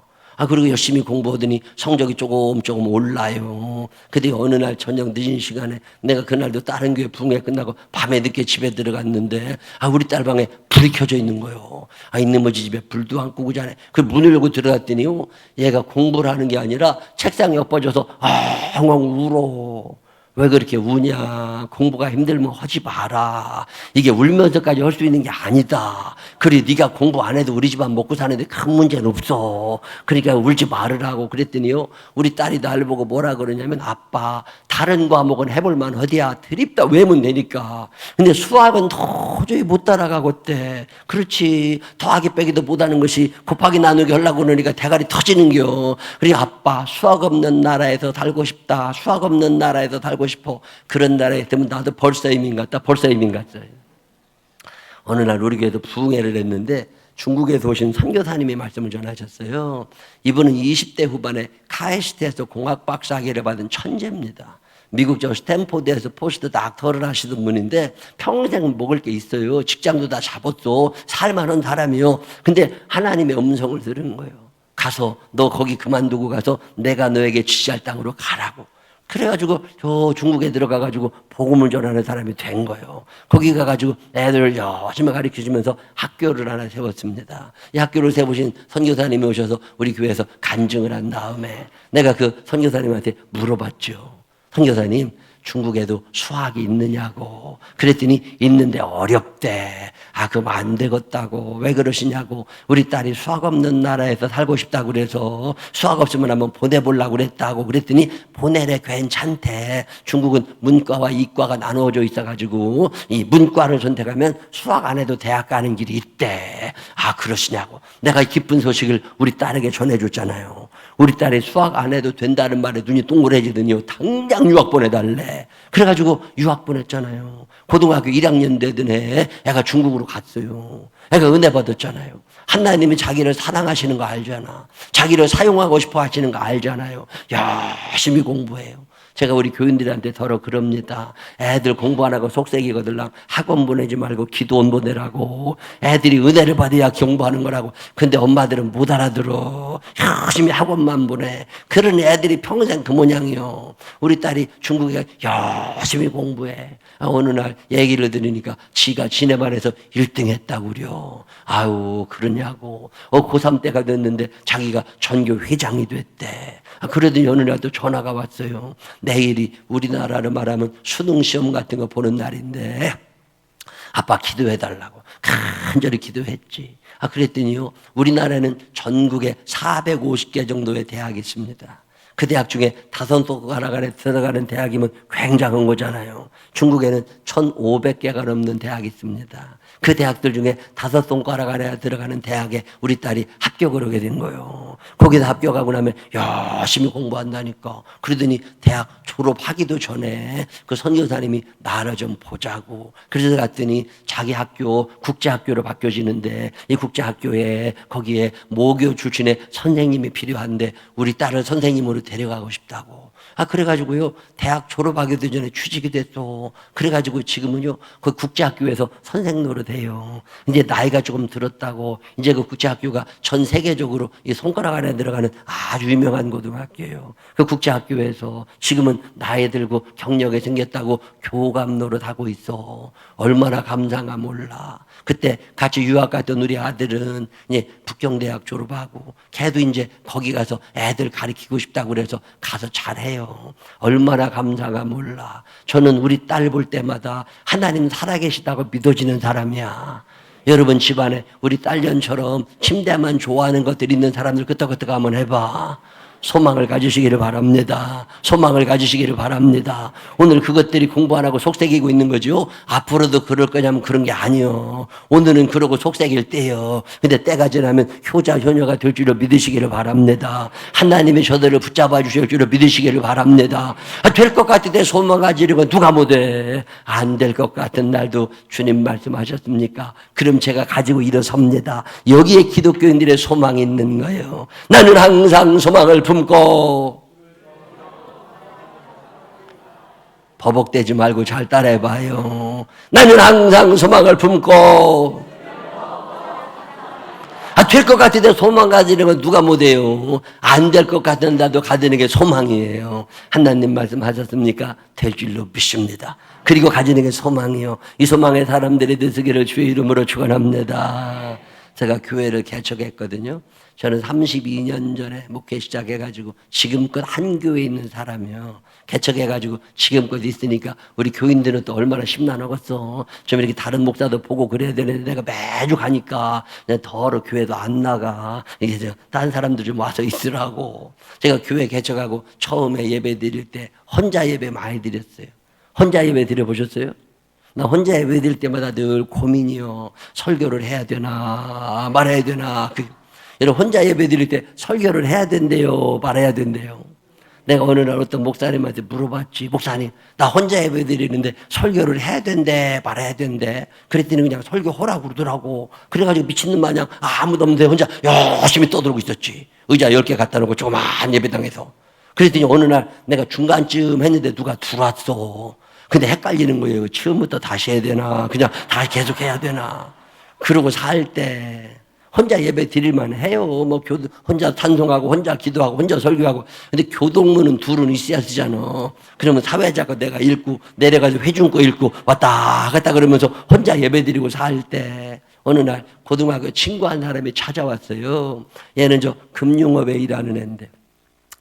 그리고 열심히 공부하더니 성적이 조금 올라요. 근데 어느 날 저녁 늦은 시간에 내가 그날도 다른 교회 부흥회 끝나고 밤에 늦게 집에 들어갔는데 우리 딸 방에 불이 켜져 있는 거예요. 이놈의 집에 불도 안 끄고 자네. 그 문을 열고 들어갔더니요 얘가 공부를 하는 게 아니라 책상에 엎어져서 엉엉 울어. 왜 그렇게 우냐. 공부가 힘들면 하지 마라. 이게 울면서까지 할 수 있는 게 아니다. 그래 네가 공부 안 해도 우리 집안 먹고 사는데 큰 문제는 없어. 그러니까 울지 말으라고. 그랬더니요 우리 딸이 날 보고 뭐라 그러냐면 아빠 다른 과목은 해볼만 어디야. 드립다 외우면 되니까. 근데 수학은 도저히 못 따라가겠대. 그렇지. 더하기 빼기도 못하는 것이 곱하기 나누기 하려고 그러니까 대가리 터지는겨. 그래 아빠 수학 없는 나라에서 살고 싶다. 수학 없는 나라에서 살고 싶어. 그런 나라에 있으면 나도 벌써 이민 갔다. 어느 날 우리 교회도 부흥회를 했는데 중국에서 오신 선교사님이 말씀을 전하셨어요. 이분은 20대 후반에 카이스트에서 공학 박사학위를 받은 천재입니다. 미국 저 스탠포드에서 포스트 닥터를 하시던 분인데 평생 먹을 게 있어요. 직장도 다 잡았어. 살만한 사람이요. 근데 하나님의 음성을 들은 거예요. 가서 너 거기 그만두고 가서 내가 너에게 지시할 땅으로 가라고. 그래가지고 저 중국에 들어가가지고 복음을 전하는 사람이 된 거예요. 거기 가가지고 애들을 열심히 가르쳐주면서 학교를 하나 세웠습니다. 이 학교를 세우신 선교사님이 오셔서 우리 교회에서 간증을 한 다음에 내가 그 선교사님한테 물어봤죠. 선교사님, 중국에도 수학이 있느냐고. 그랬더니 있는데 어렵대. 아, 그럼 안 되겠다고. 왜 그러시냐고. 우리 딸이 수학 없는 나라에서 살고 싶다고 그래서 수학 없으면 한번 보내보려고 그랬다고. 그랬더니 보내래, 괜찮대. 중국은 문과와 이과가 나누어져 있어가지고 이 문과를 선택하면 수학 안 해도 대학 가는 길이 있대. 아, 그러시냐고. 내가 기쁜 소식을 우리 딸에게 전해줬잖아요. 우리 딸이 수학 안 해도 된다는 말에 눈이 동그래지더니 당장 유학 보내달래. 그래가지고 유학 보냈잖아요. 고등학교 1학년 되던 해 애가 중국으로 갔어요. 애가 은혜 받았잖아요. 하나님이 자기를 사랑하시는 거 알잖아. 자기를 사용하고 싶어 하시는 거 알잖아요. 열심히 공부해요. 제가 우리 교인들한테 더러 그럽니다. 애들 공부 안 하고 속색이거들랑 학원 보내지 말고 기도원 보내라고. 애들이 은혜를 받아야 공부하는 거라고. 근데 엄마들은 못 알아들어. 열심히 학원만 보내. 그런 애들이 평생 그 모양이요. 우리 딸이 중국에 열심히 공부해. 어느 날 얘기를 들으니까 지가 지네 반에서 1등 했다고 그려. 아유, 그러냐고. 고3 때가 됐는데 자기가 전교 회장이 됐대. 그러더니 어느 날 또 전화가 왔어요. 내일이 우리나라로 말하면 수능시험 같은 거 보는 날인데 아빠 기도해달라고 간절히 기도했지. 그랬더니요, 우리나라는 전국에 450개 정도의 대학이 있습니다. 그 대학 중에 5손가락 들어가는 대학이면 굉장한 거잖아요. 중국에는 1,500개가 넘는 대학이 있습니다. 그 대학들 중에 5손가락 안에 들어가는 대학에 우리 딸이 합격을 하게 된 거예요. 거기서 합격하고 나면 열심히 공부한다니까. 그러더니 대학 졸업하기도 전에 그 선교사님이 나를 좀 보자고. 그래서 갔더니 자기 학교 국제학교로 바뀌어지는데 이 국제학교에 거기에 모교 출신의 선생님이 필요한데 우리 딸을 선생님으로 데려가고 싶다고. 그래가지고요, 대학 졸업하기도 전에 취직이 됐어. 그래가지고 지금은요, 그 국제학교에서 선생 노릇해요. 이제 나이가 조금 들었다고, 이제 그 국제학교가 전 세계적으로 이 손가락 안에 들어가는 아주 유명한 고등학교예요. 그 국제학교에서 지금은 나이 들고 경력이 생겼다고 교감 노릇하고 있어. 얼마나 감사한가 몰라. 그때 같이 유학 갔던 우리 아들은 이제 북경대학 졸업하고 걔도 이제 거기 가서 애들 가르치고 싶다고 그래서 가서 잘해요. 얼마나 감사가 몰라. 저는 우리 딸 볼 때마다 하나님 살아계시다고 믿어지는 사람이야. 여러분 집안에 우리 딸년처럼 침대만 좋아하는 것들 있는 사람들 끄떡끄떡 한번 해봐. 소망을 가지시기를 바랍니다. 소망을 가지시기를 바랍니다. 오늘 그것들이 공부 안 하고 속삭이고 있는 거죠. 앞으로도 그럴 거냐면 그런 게 아니요. 오늘은 그러고 속삭일 때요. 근데 때가 지나면 효자 효녀가 될 줄로 믿으시기를 바랍니다. 하나님이 저들을 붙잡아 주실 줄로 믿으시기를 바랍니다. 될 것 같은데 소망 가지려고 누가 못해. 안 될 것 같은 날도 주님 말씀하셨습니까? 그럼 제가 가지고 일어섭니다. 여기에 기독교인들의 소망이 있는 거예요. 나는 항상 소망을 품고. 버벅대지 말고 잘 따라해봐요. 나는 항상 소망을 품고. 될 것 같은데 소망 가지려면 누가 못해요. 안 될 것 같은 나도 가지는 게 소망이에요. 하나님 말씀하셨습니까? 될 줄로 믿습니다. 그리고 가지는 게 소망이요. 이 소망의 사람들이 되시기를 주의 이름으로 축원합니다. 제가 교회를 개척했거든요. 저는 32년 전에 목회 시작해가지고 지금껏 한 교회에 있는 사람이요. 개척해가지고 지금껏 있으니까 우리 교인들은 또 얼마나 심란하겠어. 좀 이렇게 다른 목사도 보고 그래야 되는데 내가 매주 가니까 그냥 더러 교회도 안 나가. 이게 다른 사람들 좀 와서 있으라고. 제가 교회 개척하고 처음에 예배 드릴 때 혼자 예배 많이 드렸어요. 혼자 예배 드려보셨어요? 나 혼자 예배 드릴 때마다 늘 고민이요. 설교를 해야 되나 말아야 되나. 여러분 혼자 예배 드릴 때 설교를 해야 된대요 말아야 된대요. 내가 어느 날 어떤 목사님한테 물어봤지. 목사님, 나 혼자 예배 드리는데 설교를 해야 된대 말아야 된대. 그랬더니 그냥 설교하라고 그러더라고. 그래가지고 미친놈 마냥 아무도 없는데 혼자 열심히 떠들고 있었지. 의자 10개 갖다 놓고 조그만 예배당에서. 그랬더니 어느 날 내가 중간쯤 했는데 누가 들어왔어. 근데 헷갈리는 거예요. 처음부터 다시 해야 되나 그냥 다시 계속 해야 되나. 그러고 살 때 혼자 예배 드릴만 해요. 뭐 혼자 찬송하고 혼자 기도하고 혼자 설교하고. 근데 교동문은 둘은 있어야 쓰잖아. 그러면 사회자가 내가 읽고 내려가지고 회중 거 읽고 왔다 갔다 그러면서 혼자 예배 드리고 살 때 어느 날 고등학교 친구 한 사람이 찾아왔어요. 얘는 저 금융업에 일하는 애인데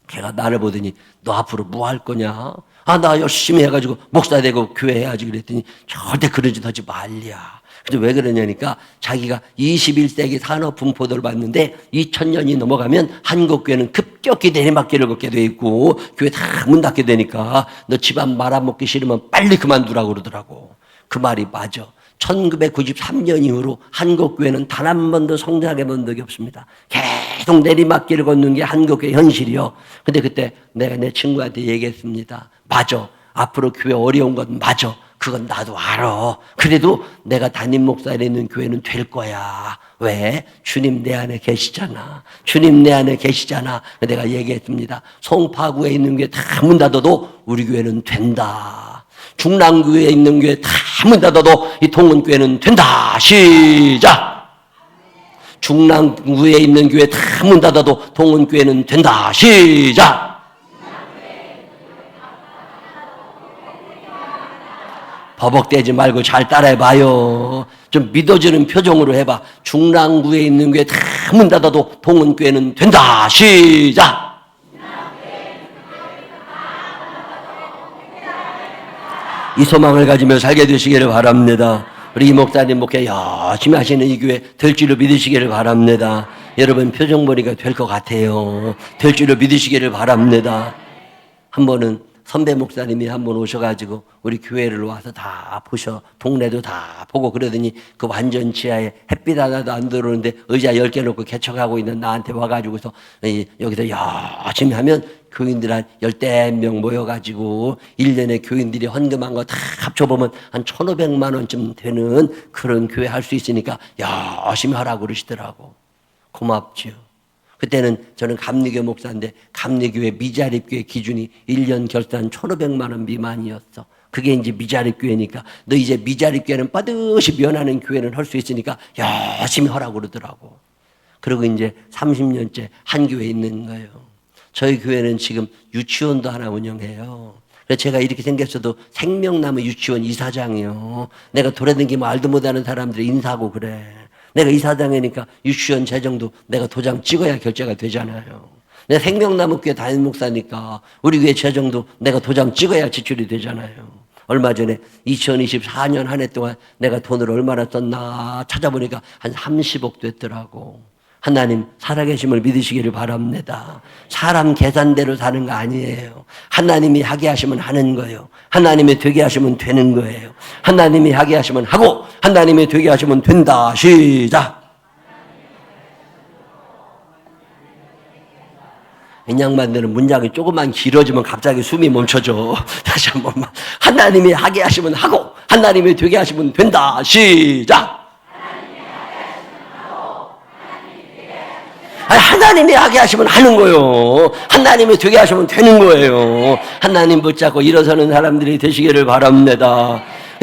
걔가 나를 보더니 너 앞으로 뭐 할 거냐? 아, 나 열심히 해가지고 목사 되고 교회 해야지 그랬더니 절대 그런 짓 하지 말랴. 근데 왜 그러냐니까 자기가 21세기 산업 분포도를 봤는데 2000년이 넘어가면 한국교회는 급격히 내리막길을 걷게 돼 있고 교회 다 문 닫게 되니까 너 집안 말아먹기 싫으면 빨리 그만두라고 그러더라고. 그 말이 맞아. 1993년 이후로 한국교회는 단 한 번도 성장해 본 적이 없습니다. 계속 내리막길을 걷는 게 한국교회 현실이요. 근데 그때 내가 내 친구한테 얘기했습니다. 맞아. 앞으로 교회 어려운 건 맞아. 그건 나도 알아. 그래도 내가 담임 목사를 있는 교회는 될 거야. 왜? 주님 내 안에 계시잖아. 주님 내 안에 계시잖아. 내가 얘기했습니다. 송파구에 있는 교회 다 문 닫아도 우리 교회는 된다. 중랑교회에 있는 교회 다 문 닫아도 이 동원교회는 된다. 시작! 중랑구에 있는 교회 다 문 닫아도 동원교회는 된다. 시작! 버벅대지 말고 잘 따라해봐요. 좀 믿어지는 표정으로 해봐. 중랑구에 있는 교회 다 문 닫아도 동원교회는 된다. 시작! 이 소망을 가지며 살게 되시기를 바랍니다. 우리 이 목사님 목회 열심히 하시는 이 교회 될 줄로 믿으시기를 바랍니다. 여러분 표정머리가 될 것 같아요. 될 줄로 믿으시기를 바랍니다. 한 번은 선배 목사님이 한 번 오셔가지고 우리 교회를 와서 다 보셔. 동네도 다 보고 그러더니 그 완전 지하에 햇빛 하나도 안 들어오는데 의자 10개 놓고 개척하고 있는 나한테 와가지고서 여기서 열심히 하면 교인들 한 10명 모여가지고 1년에 교인들이 헌금한 거 다 합쳐보면 한 1,500만 원쯤 되는 그런 교회 할 수 있으니까 열심히 하라고 그러시더라고. 고맙지요. 그때는 저는 감리교 목사인데 감리교회 미자립교회 기준이 1년 결산 1,500만 원 미만이었어. 그게 이제 미자립교회니까 너 이제 미자립교회는 빠듯이 면하는 교회는 할 수 있으니까 열심히 하라고 그러더라고. 그리고 이제 30년째 한 교회에 있는 거예요. 저희 교회는 지금 유치원도 하나 운영해요. 그래서 제가 이렇게 생겼어도 생명나무 유치원 이사장이요. 내가 돌아다니면 알도 못하는 사람들이 인사하고 그래. 내가 이사장이니까 유치원 재정도 내가 도장 찍어야 결제가 되잖아요. 내가 생명나무 교회 담임 목사니까 우리 교회 재정도 내가 도장 찍어야 지출이 되잖아요. 얼마 전에 2024년 한 해 동안 내가 돈을 얼마나 썼나 찾아보니까 한 30억 됐더라고. 하나님 살아계심을 믿으시기를 바랍니다. 사람 계산대로 사는 거 아니에요. 하나님이 하게 하시면 하는 거예요. 하나님이 되게 하시면 되는 거예요. 하나님이 하게 하시면 하고 하나님이 되게 하시면 된다. 시작! 인양반들은 문장이 조금만 길어지면 갑자기 숨이 멈춰져. 다시 한 번만. 하나님이 하게 하시면 하고 하나님이 되게 하시면 된다. 시작! 하나님이 하게 하시면 하는 거예요. 하나님이 되게 하시면 되는 거예요. 하나님 붙잡고 일어서는 사람들이 되시기를 바랍니다.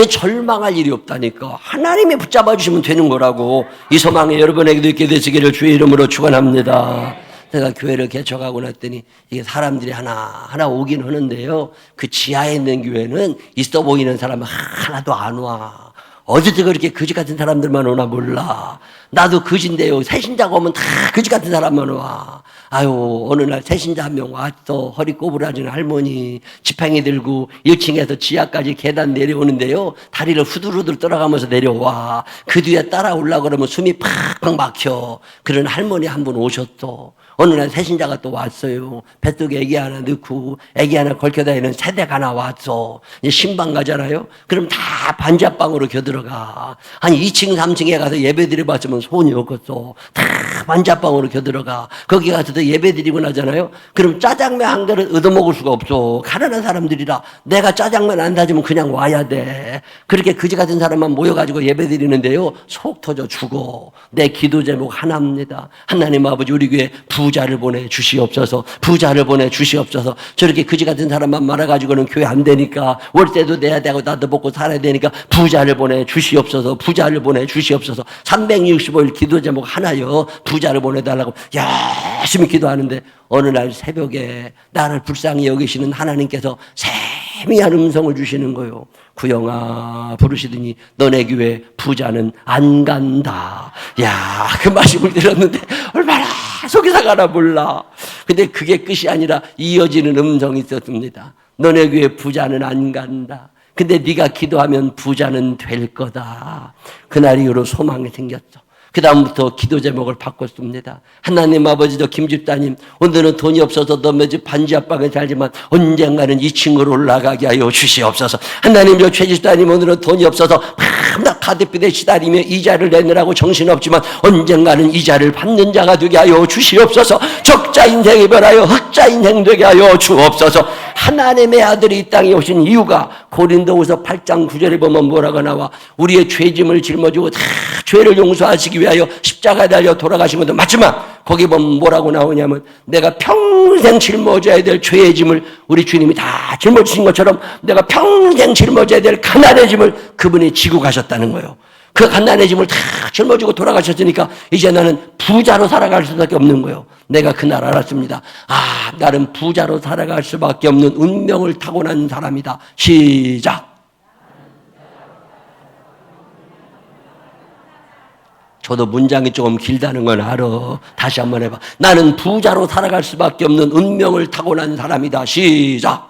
절망할 일이 없다니까. 하나님이 붙잡아 주시면 되는 거라고. 이 소망이 여러분에게도 있게 되시기를 주의 이름으로 축원합니다. 내가 교회를 개척하고 났더니 이게 사람들이 하나 오긴 하는데요. 그 지하에 있는 교회는 있어 보이는 사람은 하나도 안 와. 어디서 그렇게 거지 같은 사람들만 오나 몰라. 나도 거지인데요. 새신자가 오면 다 거지 같은 사람만 와. 아유, 어느 날 새신자 한 명 왔어. 허리 꼬부라지는 할머니. 지팡이 들고 1층에서 지하까지 계단 내려오는데요. 다리를 후들후들 떨어가면서 내려와. 그 뒤에 따라오려고 그러면 숨이 팍팍 막혀. 그런 할머니 한 분 오셨어. 어느 날 새신자가 또 왔어요. 뱃속에 애기 하나 넣고 애기 하나 걸쳐다니는 새댁 하나 왔어. 이제 신방 가잖아요. 그럼 다 반자방으로 겨들어가. 한 2층 3층에 가서 예배 드려봤으면 손이 없겠어. 다 반자방으로 겨들어가. 거기 가서도 예배 드리고 나잖아요. 그럼 짜장면 한 그릇 얻어먹을 수가 없어. 가난한 사람들이라 내가 짜장면 안 사주면 그냥 와야 돼. 그렇게 그지 같은 사람만 모여가지고 예배 드리는데요, 속 터져 죽어. 내 기도 제목 하나입니다. 하나님 아버지, 우리 교회 부자를 보내주시옵소서. 부자를 보내주시옵소서. 저렇게 그지 같은 사람만 많아가지고는 교회 안 되니까, 월세도 내야 되고 나도 먹고 살아야 되니까 부자를 보내주시옵소서. 부자를 보내주시옵소서. 365일 기도 제목 하나요. 부자를 보내달라고 열심히 기도하는데 어느 날 새벽에 나를 불쌍히 여기시는 하나님께서 세미한 음성을 주시는 거예요. 구영아 부르시더니 너네 교회 부자는 안 간다. 야, 그 말씀을 들었는데 얼마나 속이 상하나 몰라. 근데 그게 끝이 아니라 이어지는 음성이 있었습니다. 너네 교회 부자는 안 간다. 근데 네가 기도하면 부자는 될 거다. 그날 이후로 소망이 생겼어. 그 다음부터 기도 제목을 바꿨습니다. 하나님 아버지, 저 김집사님, 오늘은 돈이 없어서 너네 집 반지 앞방에 살지만 언젠가는 2층으로 올라가게 하여 주시옵소서. 하나님, 저 최집사님, 오늘은 돈이 없어서 밤낮 카드빚에 시달리며 이자를 내느라고 정신없지만 언젠가는 이자를 받는 자가 되게 하여 주시옵소서. 적자 인생이 변하여 흑자 인생 되게 하여 주옵소서. 하나님의 아들이 이 땅에 오신 이유가 고린도후서 8장 9절에 보면 뭐라고 나와? 우리의 죄짐을 짊어지고 다 죄를 용서하시기 위하여 십자가에 달려 돌아가신 것도 맞지만 거기 보면 뭐라고 나오냐면 내가 평생 짊어져야 될 죄의 짐을 우리 주님이 다 짊어지신 것처럼 내가 평생 짊어져야 될 가난의 짐을 그분이 지고 가셨다는 거예요. 그 가난의 짐을 다 짊어지고 돌아가셨으니까 이제 나는 부자로 살아갈 수밖에 없는 거예요. 내가 그날 알았습니다. 아, 나는 부자로 살아갈 수밖에 없는 운명을 타고난 사람이다. 시작. 저도 문장이 조금 길다는 건 알아. 다시 한번 해봐. 나는 부자로 살아갈 수밖에 없는 운명을 타고난 사람이다. 시작.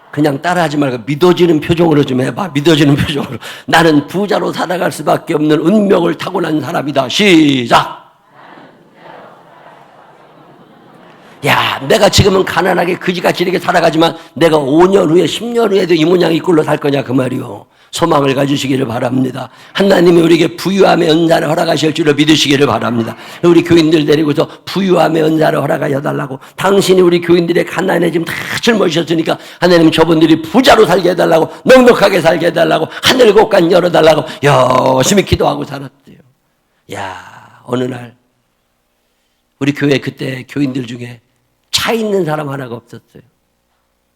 그냥 따라하지 말고 믿어지는 표정으로 좀 해봐. 믿어지는 표정으로. 나는 부자로 살아갈 수밖에 없는 운명을 타고난 사람이다. 시작. 야, 내가 지금은 가난하게 그지같이 이렇게 살아가지만 내가 5년 후에 10년 후에도 이 모양 이 꼴로 살 거냐 그 말이요. 소망을 가지시기를 바랍니다. 하나님이 우리에게 부유함의 은사를 허락하실 줄을 믿으시기를 바랍니다. 우리 교인들 데리고서 부유함의 은사를 허락하여 달라고. 당신이 우리 교인들의 가난에 지금 다 짊어지셨으니까 하나님 저분들이 부자로 살게 해달라고, 넉넉하게 살게 해달라고, 하늘 곳간 열어달라고 열심히 기도하고 살았대요. 야, 어느 날 우리 교회 그때 교인들 중에 차 있는 사람 하나가 없었어요.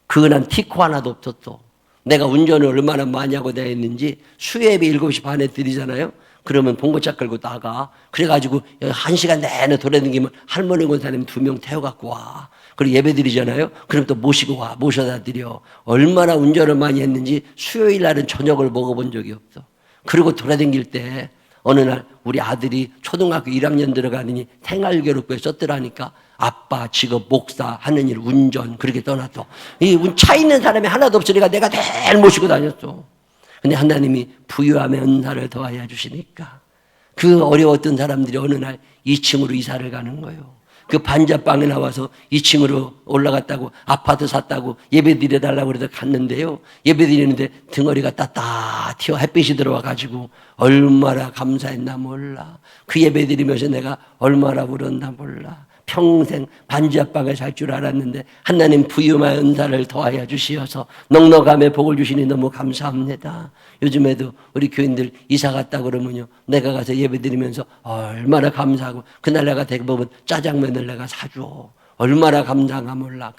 그은한 티코 하나도 없었어. 내가 운전을 얼마나 많이 하고 다녔는지 수요예배 7시 반에 드리잖아요. 그러면 봉고차 끌고 나가. 그래가지고 1시간 내내 돌아다니면 할머니 권사님 2명 태워갖고 와. 그리고 예배 드리잖아요. 그럼 또 모시고 와. 모셔다 드려. 얼마나 운전을 많이 했는지 수요일 날은 저녁을 먹어본 적이 없어. 그리고 돌아다닐 때 어느 날 우리 아들이 초등학교 1학년 들어가느니 생활교육부에 썼더라니까 아빠 직업 목사 하는 일 운전 그렇게 떠났어. 이 차 있는 사람이 하나도 없으니까 내가 늘 모시고 다녔어. 근데 하나님이 부유함의 은사를 더하여 주시니까 그 어려웠던 사람들이 어느 날 2층으로 이사를 가는 거예요. 그 반자방에 나와서 2층으로 올라갔다고 아파트 샀다고 예배 드려달라고 그래서 갔는데요. 예배 드리는데 등어리가 따따 튀어 햇빛이 들어와가지고 얼마나 감사했나 몰라. 그 예배 드리면서 내가 얼마나 울었나 몰라. 평생 반지하방에 살 줄 알았는데 하나님 부유함의 은사를 더하여 주시어서 넉넉함의 복을 주시니 너무 감사합니다. 요즘에도 우리 교인들 이사 갔다 그러면요, 내가 가서 예배드리면서 얼마나 감사하고 그날 내가 대부분 짜장면을 내가 사줘. 얼마나 감사한가 몰라.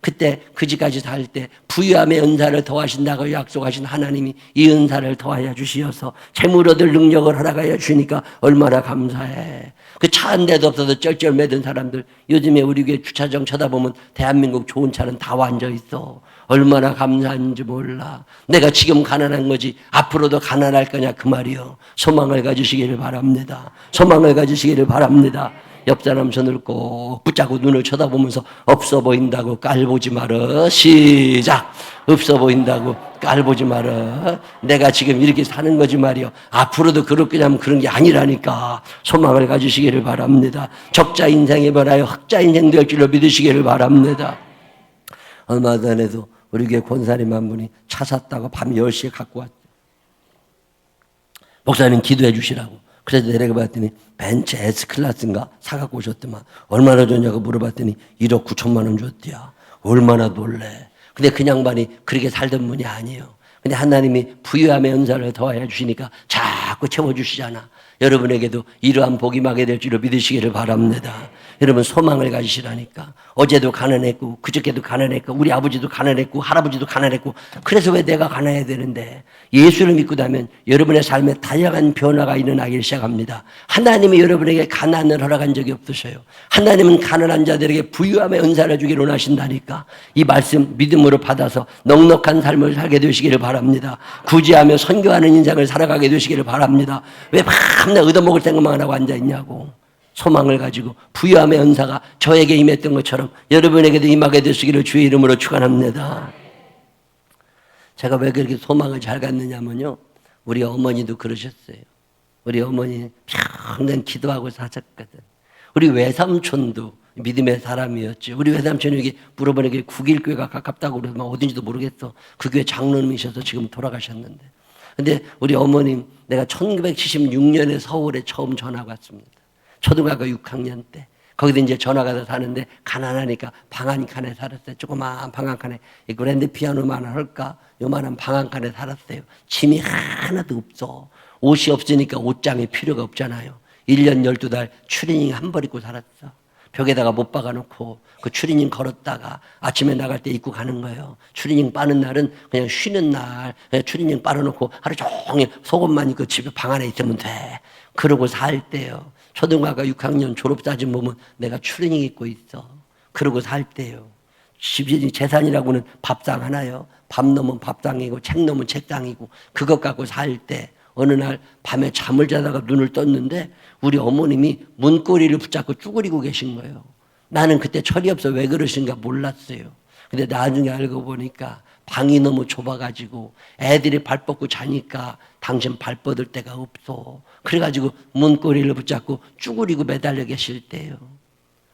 그때 그지까지 살 때 부유함의 은사를 더하신다고 약속하신 하나님이 이 은사를 더하여 주시어서 재물 얻을 능력을 허락하여 주시니까 얼마나 감사해. 그 차 한 대도 없어서 쩔쩔매던 사람들 요즘에 우리 교회 주차장 쳐다보면 대한민국 좋은 차는 다 완져 있어. 얼마나 감사한지 몰라. 내가 지금 가난한 거지 앞으로도 가난할 거냐 그 말이요. 소망을 가지시기를 바랍니다. 소망을 가지시기를 바랍니다. 옆 사람 손을 꼭 붙잡고 눈을 쳐다보면서 없어 보인다고 깔보지 마라. 시작. 없어 보인다고 깔보지 마라. 내가 지금 이렇게 사는 거지 말이요. 앞으로도 그렇게 하면 그런 게 아니라니까. 소망을 가지시기를 바랍니다. 적자 인생에 변하여 흑자 인생 될 줄로 믿으시기를 바랍니다. 얼마 전에도 우리 교회 권사님 한 분이 차 샀다고 밤 10시에 갖고 왔어요. 목사님 기도해 주시라고. 그래서 내려가 봤더니 벤츠 S클래스인가 사갖고 오셨더만. 얼마나 줬냐고 물어봤더니 1억 9천만 원 줬대야. 얼마나 놀래. 근데 그 양반이 그렇게 살던 분이 아니에요. 근데 하나님이 부유함의 은사를 더하여 주시니까 자꾸 채워주시잖아. 여러분에게도 이러한 복이 임하게 될 줄로 믿으시기를 바랍니다. 여러분 소망을 가지시라니까. 어제도 가난했고 그저께도 가난했고 우리 아버지도 가난했고 할아버지도 가난했고 그래서 왜 내가 가난해야 되는데 예수를 믿고 나면 여러분의 삶에 다양한 변화가 일어나기 시작합니다. 하나님이 여러분에게 가난을 허락한 적이 없으셔요. 하나님은 가난한 자들에게 부유함의 은사를 주기를 원하신다니까. 이 말씀 믿음으로 받아서 넉넉한 삶을 살게 되시기를 바랍니다. 구제하며 선교하는 인생을 살아가게 되시기를 바랍니다. 왜 밤낮 얻어먹을 생각만 하고 앉아있냐고. 소망을 가지고 부유함의 은사가 저에게 임했던 것처럼 여러분에게도 임하게 되시기를 주의 이름으로 축원합니다. 제가 왜 그렇게 소망을 잘 갖느냐면요, 우리 어머니도 그러셨어요. 우리 어머니 평생 기도하고 사셨거든. 우리 외삼촌도 믿음의 사람이었지. 우리 외삼촌이 여기 물어보니까 국일교회가 가깝다고 그래서 막 어딘지도 모르겠어. 그 교회 장로님이셔서 지금 돌아가셨는데. 근데 우리 어머님 내가 1976년에 서울에 처음 전화가 왔습니다. 초등학교 6학년 때. 거기도 이제 전화가 사는데 가난하니까 방 한 칸에 살았어요. 조그마한 방 한 칸에 그랜드 피아노만 할까? 요만한 방 한 칸에 살았어요. 짐이 하나도 없어. 옷이 없으니까 옷장이 필요가 없잖아요. 1년 12달 추리닝 한 벌 입고 살았어. 벽에다가 못 박아놓고 그 추리닝 걸었다가 아침에 나갈 때 입고 가는 거예요. 추리닝 빠는 날은 그냥 쉬는 날 그냥 추리닝 빨아놓고 하루 종일 속옷만 입고 집에 방 안에 있으면 돼. 그러고 살 때요. 초등학교 6학년 졸업사진 보면 내가 추리닝 입고 있어. 그러고 살 때요. 집이 재산이라고는 밥상 하나요. 밥 넣으면 밥상이고 책 넣으면 책상이고 그것 갖고 살 때 어느 날 밤에 잠을 자다가 눈을 떴는데 우리 어머님이 문고리를 붙잡고 쭈그리고 계신 거예요. 나는 그때 철이 없어 왜 그러신가 몰랐어요. 근데 나중에 알고 보니까 방이 너무 좁아가지고 애들이 발 뻗고 자니까 당신 발 뻗을 데가 없어. 그래가지고 문고리를 붙잡고 쭈그리고 매달려 계실 때요.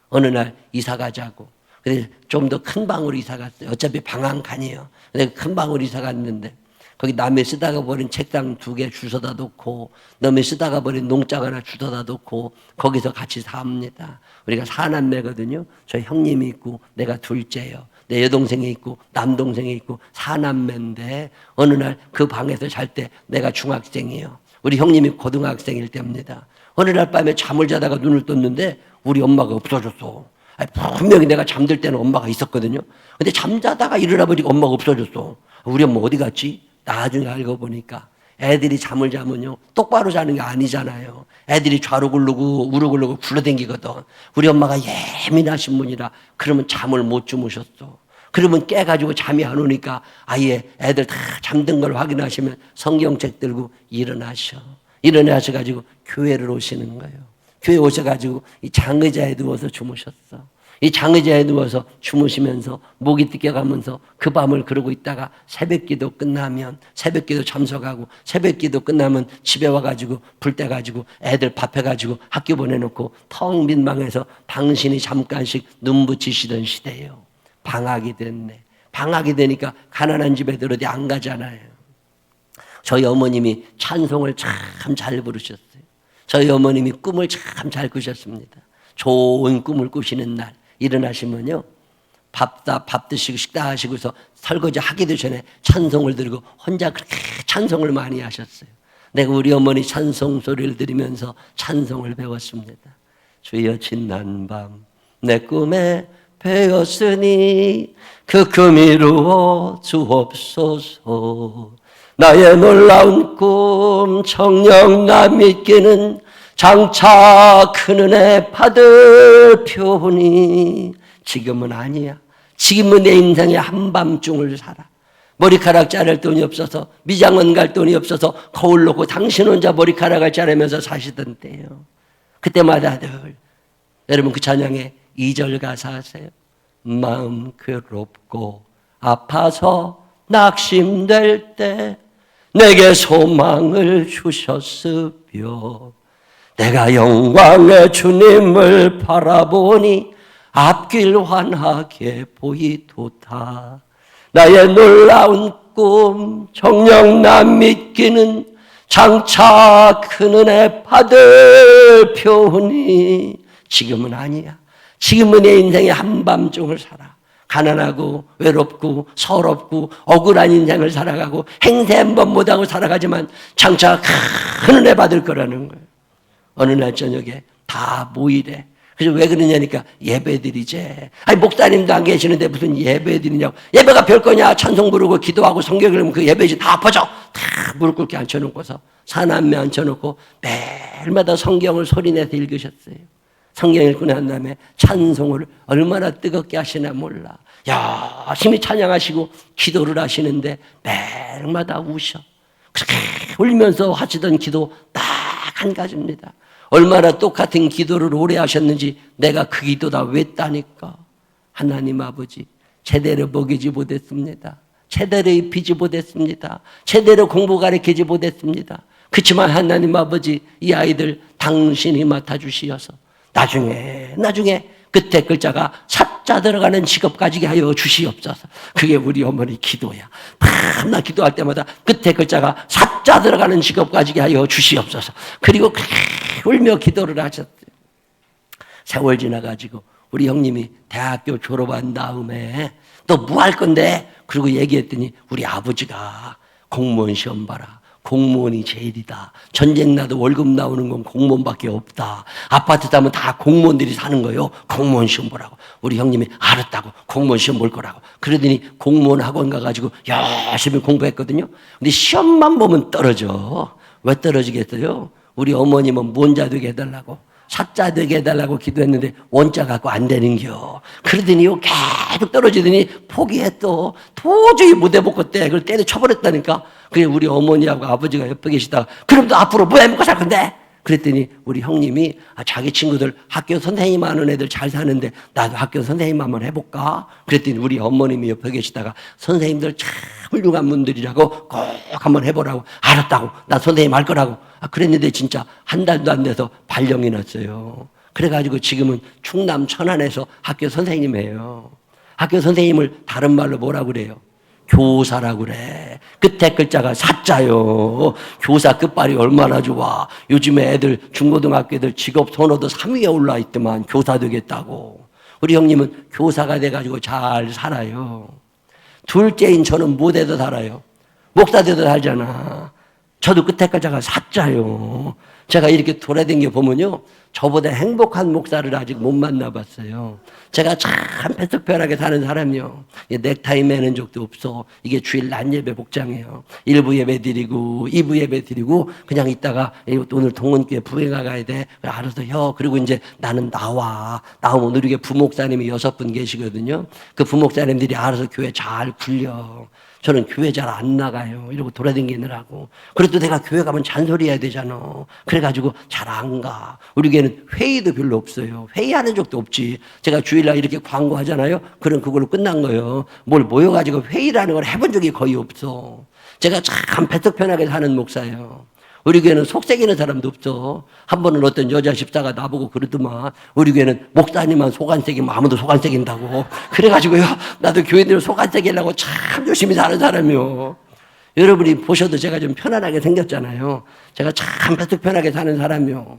어느 날 이사 가자고. 근데 좀 더 큰 방으로 이사 갔어요. 어차피 방 한 칸이에요. 근데 큰 방으로 이사 갔는데 거기 남이 쓰다가 버린 책상 2개 주워다 놓고 남이 쓰다가 버린 농장 하나 주워다 놓고 거기서 같이 삽니다. 우리가 4남매거든요. 저 형님이 있고 내가 둘째예요. 내 여동생이 있고 남동생이 있고 4남매인데 어느 날 그 방에서 잘 때 내가 중학생이에요. 우리 형님이 고등학생일 때입니다. 어느 날 밤에 잠을 자다가 눈을 떴는데 우리 엄마가 없어졌어. 분명히 내가 잠들 때는 엄마가 있었거든요. 근데 잠자다가 일어나 보니까 엄마가 없어졌어. 우리 엄마 어디 갔지? 나중에 알고 보니까 애들이 잠을 자면요 똑바로 자는 게 아니잖아요. 애들이 좌로 굴르고 우로 굴르고 굴러댕기거든. 우리 엄마가 예민하신 분이라 그러면 잠을 못 주무셨어. 그러면 깨가지고 잠이 안 오니까 아예 애들 다 잠든 걸 확인하시면 성경책 들고 일어나셔가지고 교회를 오시는 거예요. 교회 오셔가지고 이 장의자에 누워서 주무셨어. 이 장의자에 누워서 주무시면서 목이 뜯겨가면서 그 밤을 그러고 있다가 새벽기도 끝나면 새벽기도 참석하고 새벽기도 끝나면 집에 와가지고 불 떼가지고 애들 밥해가지고 학교 보내놓고 텅 빈 방에서 당신이 잠깐씩 눈 붙이시던 시대예요. 방학이 됐네. 방학이 되니까 가난한 집애들 어디 안 가잖아요. 저희 어머님이 찬송을 참 잘 부르셨어요. 저희 어머님이 꿈을 참 잘 꾸셨습니다. 좋은 꿈을 꾸시는 날 일어나시면요 밥 드시고 식사하시고서 설거지 하기도 전에 찬송을 들고 혼자 그렇게 찬송을 많이 하셨어요. 내가 우리 어머니 찬송 소리를 들으면서 찬송을 배웠습니다. 주여 지난 밤 내 꿈에 배웠으니 그 꿈 이루어 주옵소서. 나의 놀라운 꿈 정녕 나 믿기는 장차 큰 은혜 받을 표니. 지금은 아니야. 지금은 내 인생의 한밤중을 살아. 머리카락 자를 돈이 없어서 미장원 갈 돈이 없어서 거울 놓고 당신 혼자 머리카락을 자르면서 사시던 때요. 그때마다 늘 여러분 그 찬양의 2절 가사 아세요? 마음 괴롭고 아파서 낙심될 때 내게 소망을 주셨으며 내가 영광의 주님을 바라보니 앞길 환하게 보이도다. 나의 놀라운 꿈 정녕 나 믿기는 장차 큰 은혜 받을 표니 지금은 아니야. 지금은 내 인생의 한밤중을 살아. 가난하고 외롭고 서럽고 억울한 인생을 살아가고 행세 한번 못하고 살아가지만 장차 큰 은혜 받을 거라는 거예요. 어느 날 저녁에 다 모이래. 그래서 왜 그러냐니까 예배드리지. 아니 목사님도 안 계시는데 무슨 예배드리냐고. 예배가 별거냐. 찬송 부르고 기도하고 성경 읽으면 그 예배지 다 퍼져. 다 무릎 꿇게 앉혀놓고서 사남매 앉혀놓고 매일마다 성경을 소리내서 읽으셨어요. 성경 읽고 난 다음에 찬송을 얼마나 뜨겁게 하시나 몰라. 열심히 찬양하시고 기도를 하시는데 매일마다 우셔. 그렇게 울면서 하시던 기도 딱 한 가지입니다. 얼마나 똑같은 기도를 오래 하셨는지 내가 그 기도다 외다니까. 하나님 아버지 제대로 먹이지 못했습니다. 제대로 입히지 못했습니다. 제대로 공부 가르치지 못했습니다. 그렇지만 하나님 아버지 이 아이들 당신이 맡아주시어서 나중에 끝에 글자가 사자 들어가는 직업 가지게 하여 주시옵소서. 그게 우리 어머니 기도야. 밤낮 기도할 때마다 끝에 글자가 사자 들어가는 직업 가지게 하여 주시옵소서. 그리고 울며 기도를 하셨어요. 세월 지나가지고 우리 형님이 대학교 졸업한 다음에 너 뭐 할 건데? 그리고 얘기했더니 우리 아버지가 공무원 시험 봐라. 공무원이 제일이다. 전쟁 나도 월급 나오는 건 공무원밖에 없다. 아파트 사면 다 공무원들이 사는 거요. 공무원 시험 보라고. 우리 형님이 알았다고. 공무원 시험 볼 거라고. 그러더니 공무원 학원 가가지고 열심히 공부했거든요. 근데 시험만 보면 떨어져. 왜 떨어지겠어요? 우리 어머님은 뭔자 되게 해달라고. 사자 되게 해달라고 기도했는데 원자 갖고 안 되는겨. 그러더니 계속 떨어지더니 포기했어. 도저히 못 해먹겠대. 그걸 때려쳐버렸다니까. 그래 우리 어머니하고 아버지가 옆에 계시다가 그럼 너 앞으로 뭐 해먹고 살 건데? 그랬더니 우리 형님이 자기 친구들 학교 선생님 하는 애들 잘 사는데 나도 학교 선생님 한번 해볼까? 그랬더니 우리 어머님이 옆에 계시다가 선생님들 참 훌륭한 분들이라고 꼭 한번 해보라고. 알았다고. 나 선생님 할 거라고. 그랬는데 진짜 한 달도 안 돼서 발령이 났어요. 그래가지고 지금은 충남 천안에서 학교 선생님이에요. 학교 선생님을 다른 말로 뭐라고 그래요? 교사라고 그래. 끝에 글자가 사자요. 교사 끝발이 얼마나 좋아. 요즘에 애들 중고등학교 애들 직업 선호도 3위에 올라 있더만 교사 되겠다고. 우리 형님은 교사가 돼가지고 잘 살아요. 둘째인 저는 못해도 살아요. 목사 돼도 살잖아. 저도 끝에 글자가 사자요. 제가 이렇게 돌아다녀 보면요. 저보다 행복한 목사를 아직 못 만나봤어요. 제가 참 패석편하게 사는 사람이요. 넥타이 매는 적도 없어. 이게 주일 낮 예배 복장이에요. 1부 예배 드리고 2부 예배 드리고 그냥 있다가 오늘 동원교회 부회 가야 돼. 알아서 혀. 그리고 이제 나는 나오면 우리 교회 부목사님이 6분 계시거든요. 그 부목사님들이 알아서 교회 잘 굴려. 저는 교회 잘 안 나가요. 이러고 돌아다니느라고. 그래도 내가 교회 가면 잔소리 해야 되잖아. 그래가지고 잘 안 가. 우리 교회는 회의도 별로 없어요. 회의하는 적도 없지. 제가 주일날 이렇게 광고하잖아요. 그럼 그걸로 끝난 거예요. 뭘 모여가지고 회의라는 걸 해본 적이 거의 없어. 제가 참 배떡편하게 사는 목사예요. 우리 교회는 속색이는 사람도 없어. 한 번은 어떤 여자 집사가 나보고 그러더만 우리 교회는 목사님만 속안색이면 아무도 속안색인다고. 그래가지고요 나도 교회들 속안색이려고 참 열심히 사는 사람이요. 여러분이 보셔도 제가 좀 편안하게 생겼잖아요. 제가 참 편하게 사는 사람이요.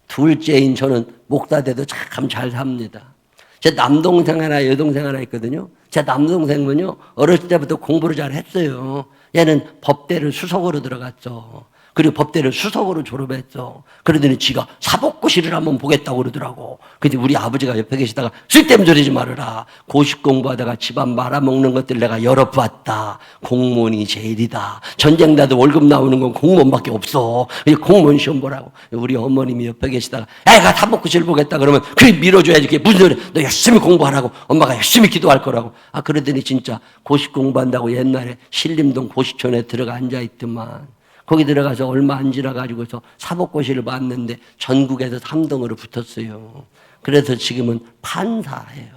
둘째인 저는 목사 돼도 참 잘 삽니다. 제 남동생 하나 여동생 하나 있거든요. 제 남동생은요 어렸을 때부터 공부를 잘 했어요. 얘는 법대를 수석으로 들어갔죠. 그리고 법대를 수석으로 졸업했죠. 그러더니 지가 사법고시를 한번 보겠다고 그러더라고. 근데 우리 아버지가 옆에 계시다가 쓸데없는 소리 지 말아라. 고시 공부하다가 집안 말아먹는 것들 내가 열어봤다. 공무원이 제일이다. 전쟁 나도 월급 나오는 건 공무원밖에 없어. 공무원 시험 보라고. 우리 어머님이 옆에 계시다가 애가 사법고시를 보겠다 그러면 그래 밀어줘야지. 그게 무슨 소리야. 너 열심히 공부하라고. 엄마가 열심히 기도할 거라고. 그러더니 진짜 고시 공부한다고 옛날에 신림동 고시촌에 들어가 앉아있더만. 거기 들어가서 얼마 안 지나가지고서 사법고시를 봤는데 전국에서 3등으로 붙었어요. 그래서 지금은 판사예요.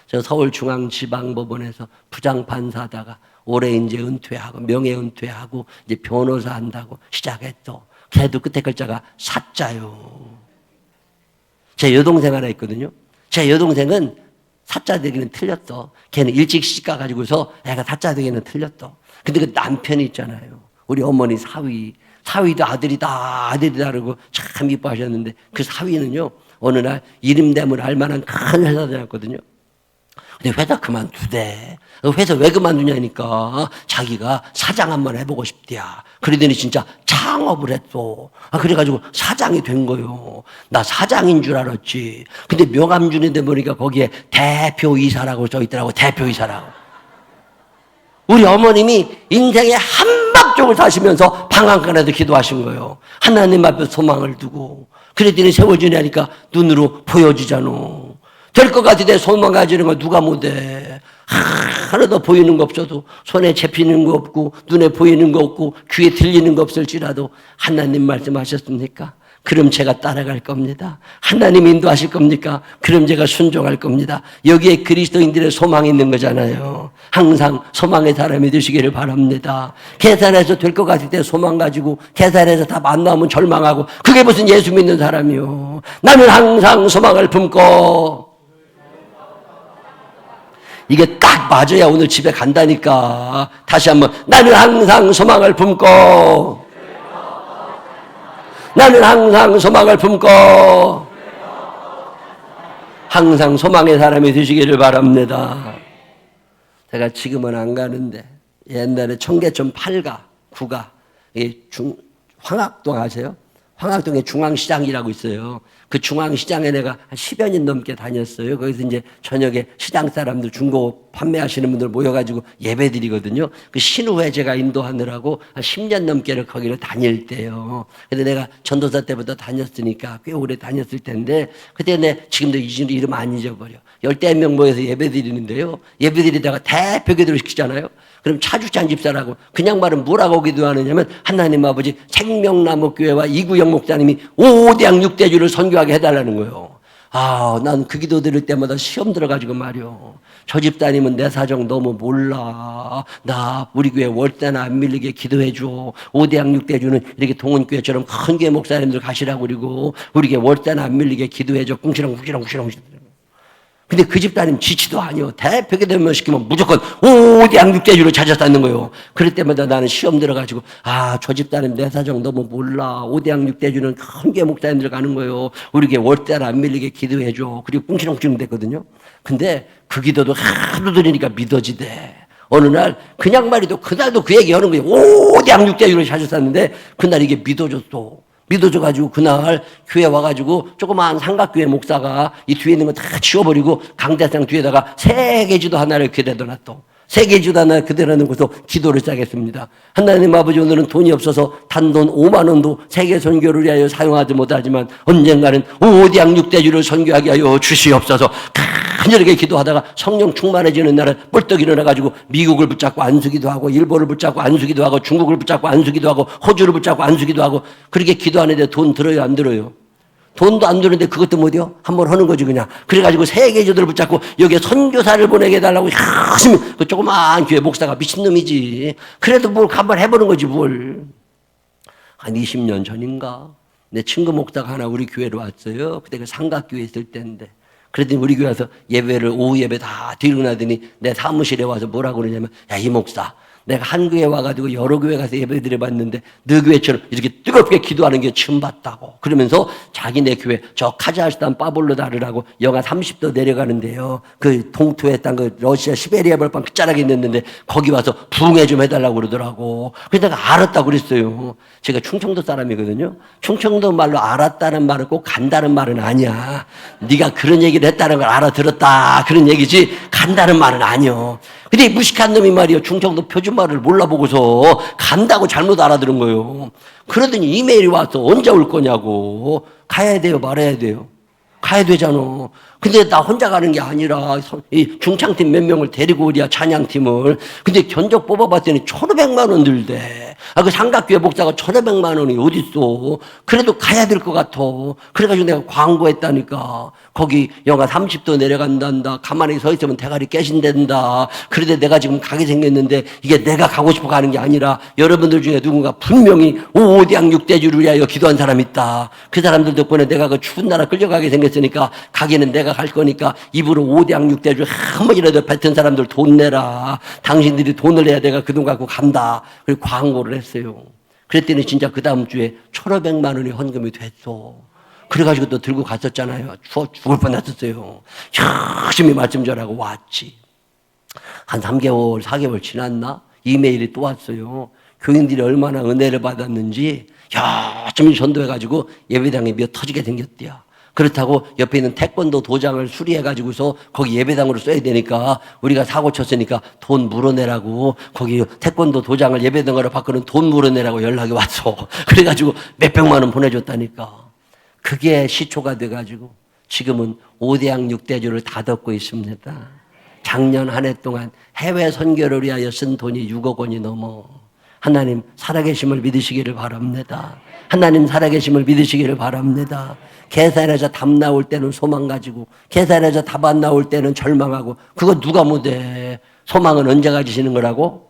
저 서울중앙지방법원에서 부장판사하다가 올해 이제 은퇴하고 명예은퇴하고 이제 변호사 한다고 시작했죠. 걔도 끝에 글자가 사자요. 제 여동생 하나 있거든요. 제 여동생은 사자 되기는 틀렸어. 걔는 일찍 시집 가가지고서 애가 사자 되기는 틀렸어. 근데 그 남편이 있잖아요. 우리 어머니 사위. 사위도 아들이다 그러고 참 이뻐하셨는데 그 사위는요 어느 날 이름됨을 알만한 큰 회사 다녔거든요. 근데 회사 그만두대. 회사 왜 그만두냐니까 자기가 사장 한번 해보고 싶대야. 그러더니 진짜 창업을 했어. 그래가지고 사장이 된 거요. 나 사장인 줄 알았지. 근데 명함준인데 보니까 거기에 대표이사라고 써있더라고. 대표이사라고. 우리 어머님이 인생의 한밤중을 사시면서 방앗간에도 기도하신 거예요. 하나님 앞에 소망을 두고. 그랬더니 세월 지나니까 눈으로 보여주잖아. 될 것 같은데 소망 가지는 거 누가 못해. 하나도 보이는 거 없어도 손에 잡히는 거 없고 눈에 보이는 거 없고 귀에 들리는 거 없을지라도 하나님 말씀하셨습니까? 그럼 제가 따라갈 겁니다. 하나님 인도하실 겁니까? 그럼 제가 순종할 겁니다. 여기에 그리스도인들의 소망이 있는 거잖아요. 항상 소망의 사람이 되시기를 바랍니다. 계산해서 될 것 같을 때 소망 가지고 계산해서 다 안 나오면 절망하고 그게 무슨 예수 믿는 사람이요. 나는 항상 소망을 품고 이게 딱 맞아야 오늘 집에 간다니까. 다시 한번 나는 항상 소망을 품고 나는 항상 소망을 품고 항상 소망의 사람이 되시기를 바랍니다. 제가 지금은 안 가는데 옛날에 청계천 8가 9가 황학동 아세요? 황학동에 중앙시장이라고 있어요. 그 중앙시장에 내가 한 10여 년 넘게 다녔어요. 거기서 이제 저녁에 시장 사람들 중고 판매하시는 분들 모여가지고 예배 드리거든요. 그 신우회 제가 인도하느라고 한 10년 넘게를 거기를 다닐 때요. 근데 내가 전도사 때부터 다녔으니까 꽤 오래 다녔을 텐데 그때 내 지금도 이름 안 잊어버려. 10명 모여서 예배 드리는데요. 예배 드리다가 대표 기도를 시키잖아요. 그럼 차주찬 집사라고 그냥 말은 뭐라고 기도하느냐면 하나님 아버지 생명나무교회와 이구영 목사님이 5대양 6대주를 선교하게 해달라는 거예요. 난 그 기도 들을 때마다 시험 들어가지고 말이요. 저 집사님은 내 사정 너무 몰라. 나 우리 교회 월세나 안 밀리게 기도해줘. 5대양 6대주는 이렇게 동원교회처럼 큰 교회 목사님들 가시라고 그러고 우리 교회 월세나 안 밀리게 기도해줘. 꿍시렁. 근데 그 집사님 지치도 아니요. 대표가 되면 시키면 무조건 5대양 6대주를 찾아 쌓는 거예요. 그럴 때마다 나는 시험 들어가지고 저 집사님 내 사정 너무 몰라. 5대양 6대주는 큰 게 목사님들 가는 거예요. 우리에게 월달 안 밀리게 기도해줘. 그리고 꿍시렁 됐거든요. 근데 그 기도도 하도 들으니까 믿어지대. 어느 날 그냥 말이도 그날도 그 얘기 하는 거예요. 5대양 6대주를 찾아 쌓는데 그날 이게 믿어졌어. 믿어져가지고 그날 교회 와가지고 조그마한 삼각교회 목사가 이 뒤에 있는 거 다 치워버리고 강대상 뒤에다가 세계지도 하나를 그대로 놨또 세계지도 하나 그대로 놓고서 기도를 시작했습니다. 하나님 아버지 오늘은 돈이 없어서 단돈 5만 원도 세계 선교를 위하여 사용하지 못하지만 언젠가는 5대양 6대주를 선교하게 하여 주시옵소서. 간절하게 기도하다가 성령 충만해지는 날은 벌떡 일어나가지고 미국을 붙잡고 안수기도 하고 일본을 붙잡고 안수기도 하고 중국을 붙잡고 안수기도 하고 호주를 붙잡고 안수기도 하고 그렇게 기도하는데 돈 들어요 안 들어요? 돈도 안 드는데 그것도 못해요? 한번 하는 거지 그냥. 그래가지고 세계주들을 붙잡고 여기에 선교사를 보내게 해달라고 열심히 그 조그마한 교회 목사가 미친놈이지. 그래도 뭘 한번 해보는 거지 뭘. 한 20년 전인가 내 친구 목사가 하나 우리 교회로 왔어요. 그때 그 삼각교회 있을 때인데 그랬더니 우리 교회 와서 예배를 오후 예배 다 드리고 나더니 내 사무실에 와서 뭐라고 그러냐면 야 이 목사 내가 한 교회 와가지고 여러 교회 가서 예배 드려봤는데 너 교회처럼 이렇게 뜨겁게 기도하는 게 처음 봤다고. 그러면서 자기네 교회 저 카자흐스탄 파볼로다르라고 영하 30도 내려가는데요. 그 동토의 땅 그 러시아 시베리아 벌판 끝자락에 있는데 거기 와서 부흥회 좀 해달라고 그러더라고. 그래서 내가 알았다고 그랬어요. 제가 충청도 사람이거든요. 충청도 말로 알았다는 말은 꼭 간다는 말은 아니야. 네가 그런 얘기를 했다는 걸 알아들었다 그런 얘기지 간다는 말은 아니요. 근데 무식한 놈이 말이요. 충청도 표준말을 몰라보고서 간다고 잘못 알아들은 거예요. 그러더니 이메일이 와서 언제 올 거냐고. 가야 돼요 말아야 돼요? 가야 되잖아. 근데 나 혼자 가는 게 아니라 이 중창팀 몇 명을 데리고 오랴 찬양팀을. 근데 견적 뽑아봤더니 1,500만 원 들대. 그 삼각교회 목사가 1,500만 원이 어딨어. 그래도 가야 될 것 같아. 그래가지고 내가 광고했다니까. 거기 영하 30도 내려간단다. 가만히 서 있으면 대가리 깨진댄다. 그런데 내가 지금 가게 생겼는데 이게 내가 가고 싶어 가는 게 아니라 여러분들 중에 누군가 분명히 5대양 6대주를 위하여 기도한 사람 있다. 그 사람들 덕분에 내가 그 추운 나라 끌려가게 생겼으니까 가게는 내가 갈 거니까 입으로 5대양 6대주 한 번이라도 뱉은 사람들 돈 내라. 당신들이 돈을 내야 내가 그 돈 갖고 간다. 그리고 광고를 했어요. 그랬더니 진짜 그 다음 주에 1,500만 원이 헌금이 됐어. 그래가지고 또 들고 갔었잖아요. 추워 죽을 뻔했었어요. 열심히 말씀 전하고 왔지. 한 3개월, 4개월 지났나? 이메일이 또 왔어요. 교인들이 얼마나 은혜를 받았는지 열심히 전도해가지고 예배당이 미어 터지게 생겼대요. 그렇다고 옆에 있는 태권도 도장을 수리해가지고서 거기 예배당으로 써야 되니까 우리가 사고 쳤으니까 돈 물어내라고 거기 태권도 도장을 예배당으로 바꾸는 돈 물어내라고 연락이 왔어. 그래가지고 몇백만 원 보내줬다니까. 그게 시초가 돼가지고 지금은 5대양 6대주를 다 덮고 있습니다. 작년 한 해 동안 해외 선교를 위하여 쓴 돈이 6억 원이 넘어. 하나님 살아계심을 믿으시기를 바랍니다. 하나님 살아계심을 믿으시기를 바랍니다. 계산해서 답 나올 때는 소망 가지고 계산해서 답 안 나올 때는 절망하고 그거 누가 못해. 소망은 언제 가지시는 거라고?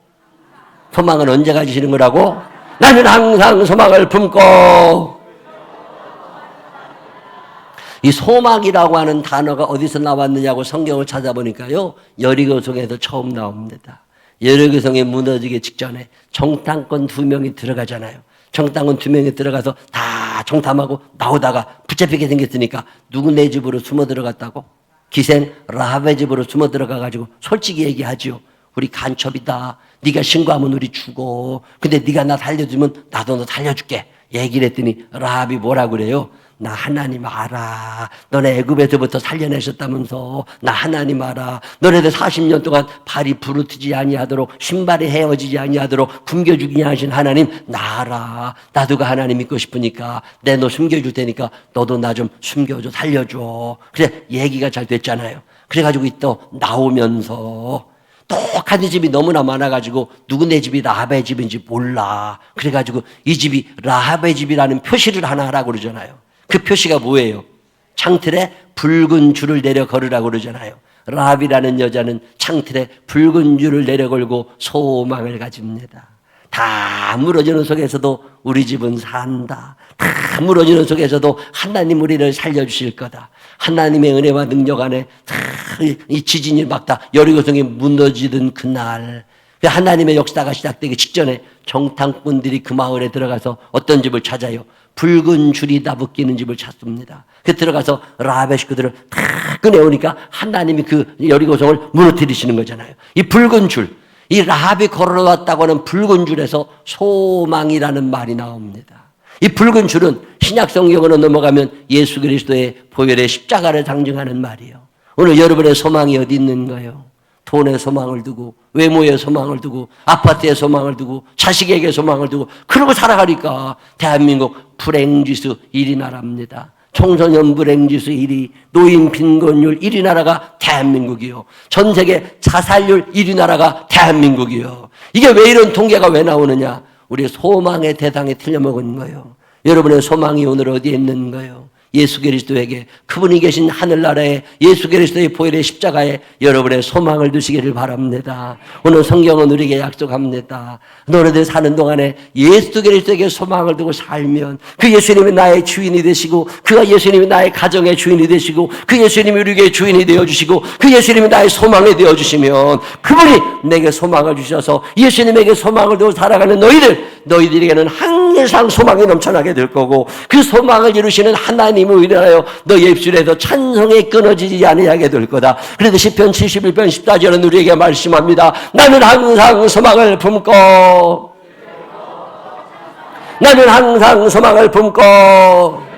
소망은 언제 가지시는 거라고? 나는 항상 소망을 품고. 이 소망이라고 하는 단어가 어디서 나왔느냐고 성경을 찾아보니까요, 여리고성에서 처음 나옵니다. 여리고성이 무너지기 직전에 정탐꾼 2명이 들어가잖아요. 정탐꾼 2명이 들어가서 다 정탐하고 나오다가 붙잡히게 생겼으니까 누구네 집으로 숨어 들어갔다고? 기생 라합의 집으로 숨어 들어가가지고 솔직히 얘기하지요. 우리 간첩이다. 네가 신고하면 우리 죽어. 근데 네가 나 살려주면 나도 너 살려줄게. 얘기를 했더니 라합이 뭐라고 그래요? 나 하나님 알아. 너네 애굽에서부터 살려내셨다면서. 나 하나님 알아. 너네들 40년 동안 발이 부르트지 아니하도록 신발이 헤어지지 아니하도록 굶겨 죽이냐 하신 하나님 나 알아. 나도 그 하나님 믿고 싶으니까 내 너 숨겨줄 테니까 너도 나 좀 숨겨줘 살려줘. 그래 얘기가 잘 됐잖아요. 그래가지고 또 나오면서 똑같은 집이 너무나 많아가지고 누구네 집이 라합의 집인지 몰라. 그래가지고 이 집이 라합의 집이라는 표시를 하나 하라고 그러잖아요. 그 표시가 뭐예요? 창틀에 붉은 줄을 내려 걸으라고 그러잖아요. 라합이라는 여자는 창틀에 붉은 줄을 내려 걸고 소망을 가집니다. 다 무너지는 속에서도 우리 집은 산다. 다 무너지는 속에서도 하나님 우리를 살려주실 거다. 하나님의 은혜와 능력 안에 다 이 지진이 막다 여리고성이 무너지던 그날 하나님의 역사가 시작되기 직전에 정탐꾼들이 그 마을에 들어가서 어떤 집을 찾아요? 붉은 줄이 다 묶이는 집을 찾습니다. 그 들어가서 라합의 식구들을 다 꺼내오니까 하나님이 그 여리고성을 무너뜨리시는 거잖아요. 이 붉은 줄, 이 라합이 걸어왔다고 하는 붉은 줄에서 소망이라는 말이 나옵니다. 이 붉은 줄은 신약 성경으로 넘어가면 예수 그리스도의 보혈의 십자가를 상징하는 말이에요. 오늘 여러분의 소망이 어디 있는가요? 돈에 소망을 두고 외모에 소망을 두고 아파트에 소망을 두고 자식에게 소망을 두고 그러고 살아가니까 대한민국 불행지수 1위 나라입니다. 청소년 불행지수 1위, 노인 빈곤율 1위 나라가 대한민국이요. 전 세계 자살률 1위 나라가 대한민국이요. 이게 왜 이런 통계가 왜 나오느냐? 우리 소망의 대상에 틀려먹은 거예요. 여러분의 소망이 오늘 어디에 있는 거예요? 예수 그리스도에게 그분이 계신 하늘나라에 예수 그리스도의 보혈의 십자가에 여러분의 소망을 두시기를 바랍니다. 오늘 성경은 우리에게 약속합니다. 너희들 사는 동안에 예수 그리스도에게 소망을 두고 살면 그 예수님이 나의 주인이 되시고 그 예수님이 나의 가정의 주인이 되시고 그 예수님이 우리에게 주인이 되어주시고 그 예수님이 나의 소망이 되어주시면 그분이 내게 소망을 주셔서 예수님에게 소망을 두고 살아가는 너희들에게는 항상 소망이 넘쳐나게 될 거고 그 소망을 이루시는 하나님을 위하여 너희 입술에서 찬송이 끊어지지 아니하게 될 거다. 그래도 시편 71편 14절은 우리에게 말씀합니다. 나는 항상 소망을 품고 나는 항상 소망을 품고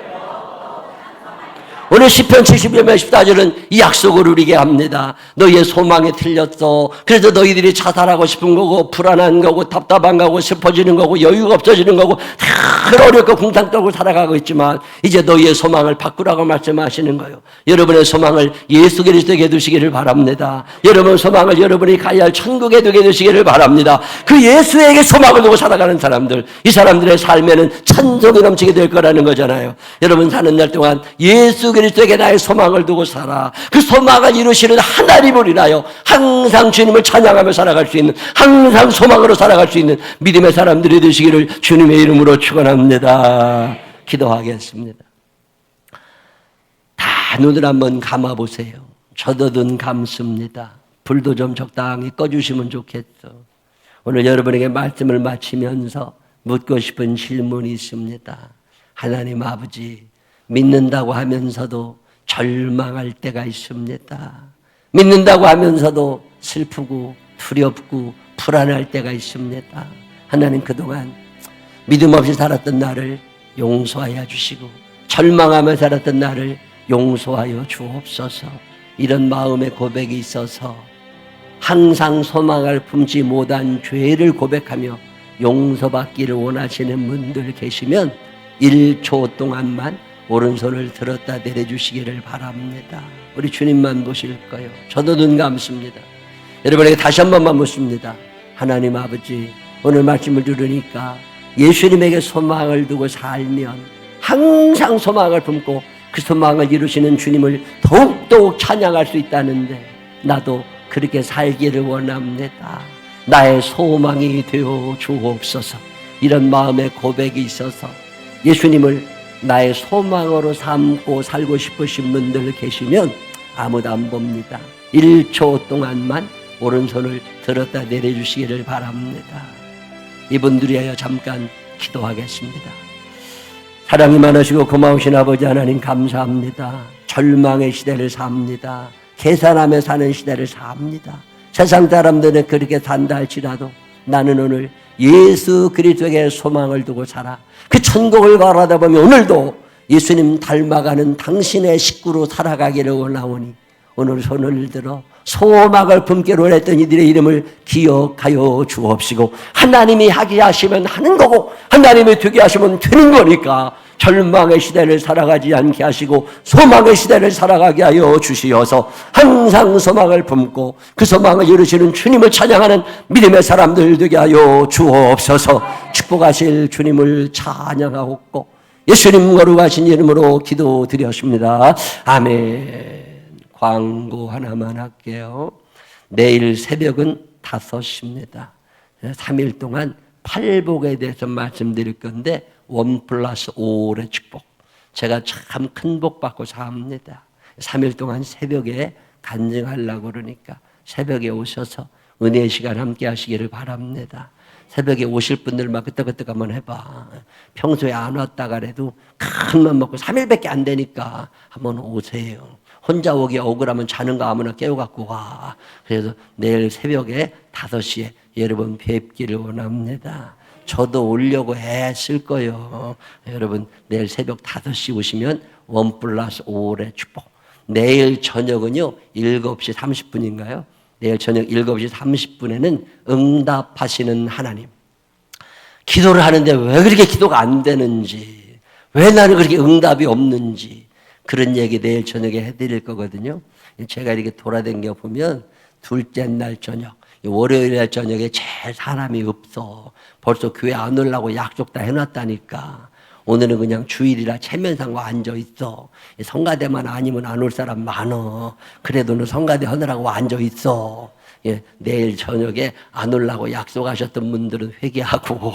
오늘 시편 71편 14절은 이 약속을 우리에게 합니다. 너희의 소망이 틀렸어. 그래서 너희들이 자살하고 싶은 거고 불안한 거고 답답한 거고 슬퍼지는 거고 여유가 없어지는 거고 다 어렵고 궁탕 떨고 살아가고 있지만 이제 너희의 소망을 바꾸라고 말씀하시는 거예요. 여러분의 소망을 예수 그리스도에게 두시기를 바랍니다. 여러분 소망을 여러분이 가야 할 천국에 두게 두시기를 바랍니다. 그 예수에게 소망을 두고 살아가는 사람들, 이 사람들의 삶에는 찬송이 넘치게 될 거라는 거잖아요. 여러분 사는 날 동안 예수 그리스도에게 나의 소망을 두고 살아. 그 소망을 이루시는 하나님을 인하여 항상 주님을 찬양하며 살아갈 수 있는, 항상 소망으로 살아갈 수 있는 믿음의 사람들이 되시기를 주님의 이름으로 축원합니다. 기도하겠습니다. 다 눈을 한번 감아보세요. 저도 눈 감습니다. 불도 좀 적당히 꺼주시면 좋겠어. 오늘 여러분에게 말씀을 마치면서 묻고 싶은 질문이 있습니다. 하나님 아버지, 믿는다고 하면서도 절망할 때가 있습니다. 믿는다고 하면서도 슬프고 두렵고 불안할 때가 있습니다. 하나님, 그동안 믿음 없이 살았던 나를 용서하여 주시고 절망하며 살았던 나를 용서하여 주옵소서. 이런 마음의 고백이 있어서 항상 소망을 품지 못한 죄를 고백하며 용서받기를 원하시는 분들 계시면 1초 동안만 오른손을 들었다 내려주시기를 바랍니다. 우리 주님만 보실 거예요. 저도 눈 감습니다. 여러분에게 다시 한 번만 묻습니다. 하나님 아버지, 오늘 말씀을 들으니까 예수님에게 소망을 두고 살면 항상 소망을 품고 그 소망을 이루시는 주님을 더욱더욱 찬양할 수 있다는데, 나도 그렇게 살기를 원합니다. 나의 소망이 되어 주옵소서. 이런 마음의 고백이 있어서 예수님을 나의 소망으로 삼고 살고 싶으신 분들 계시면 아무도 안 봅니다. 1초 동안만 오른손을 들었다 내려주시기를 바랍니다. 이분들이 하여 잠깐 기도하겠습니다. 사랑이 많으시고 고마우신 아버지 하나님, 감사합니다. 절망의 시대를 삽니다. 계산하며 사는 시대를 삽니다. 세상 사람들은 그렇게 산다 할지라도 나는 오늘 예수 그리스도에게 소망을 두고 살아 그 천국을 바라다 보면 오늘도 예수님 닮아가는 당신의 식구로 살아가기를 원하오니 오늘 손을 들어 소망을 품기로 했던 이들의 이름을 기억하여 주옵시고, 하나님이 하게 하시면 하는 거고 하나님이 되게 하시면 되는 거니까 절망의 시대를 살아가지 않게 하시고 소망의 시대를 살아가게 하여 주시어서 항상 소망을 품고 그 소망을 이루시는 주님을 찬양하는 믿음의 사람들 되게 하여 주옵소서. 축복하실 주님을 찬양하옵고 예수님 거룩하신 이름으로 기도드렸습니다. 아멘. 광고 하나만 할게요. 내일 새벽은 5시입니다. 3일 동안 팔복에 대해서 말씀드릴 건데 1+5의 축복. 제가 참 큰 복 받고 삽니다. 3일 동안 새벽에 간증하려고 그러니까 새벽에 오셔서 은혜의 시간 함께 하시기를 바랍니다. 새벽에 오실 분들만 그때그때 한번 해봐. 평소에 안 왔다 그래도 큰 맘 먹고 3일밖에 안 되니까 한번 오세요. 혼자 오기 억울하면 자는 거 아무나 깨워갖고 와. 그래서 내일 새벽에 5시에 여러분 뵙기를 원합니다. 저도 오려고 했을 거예요. 여러분 내일 새벽 5시 오시면 1+5의 축복. 내일 저녁은요 7시 30분인가요? 내일 저녁 7시 30분에는 응답하시는 하나님. 기도를 하는데 왜 그렇게 기도가 안 되는지, 왜 나는 그렇게 응답이 없는지 그런 얘기 내일 저녁에 해드릴 거거든요. 제가 이렇게 돌아다녀 보면 둘째 날 저녁, 월요일 날 저녁에 제일 사람이 없어. 벌써 교회 안 오려고 약속 다 해놨다니까. 오늘은 그냥 주일이라 체면상고 앉아있어. 성가대만 아니면 안 올 사람 많어. 그래도 너 성가대 하느라고 앉아있어. 내일 저녁에 안 오려고 약속하셨던 분들은 회개하고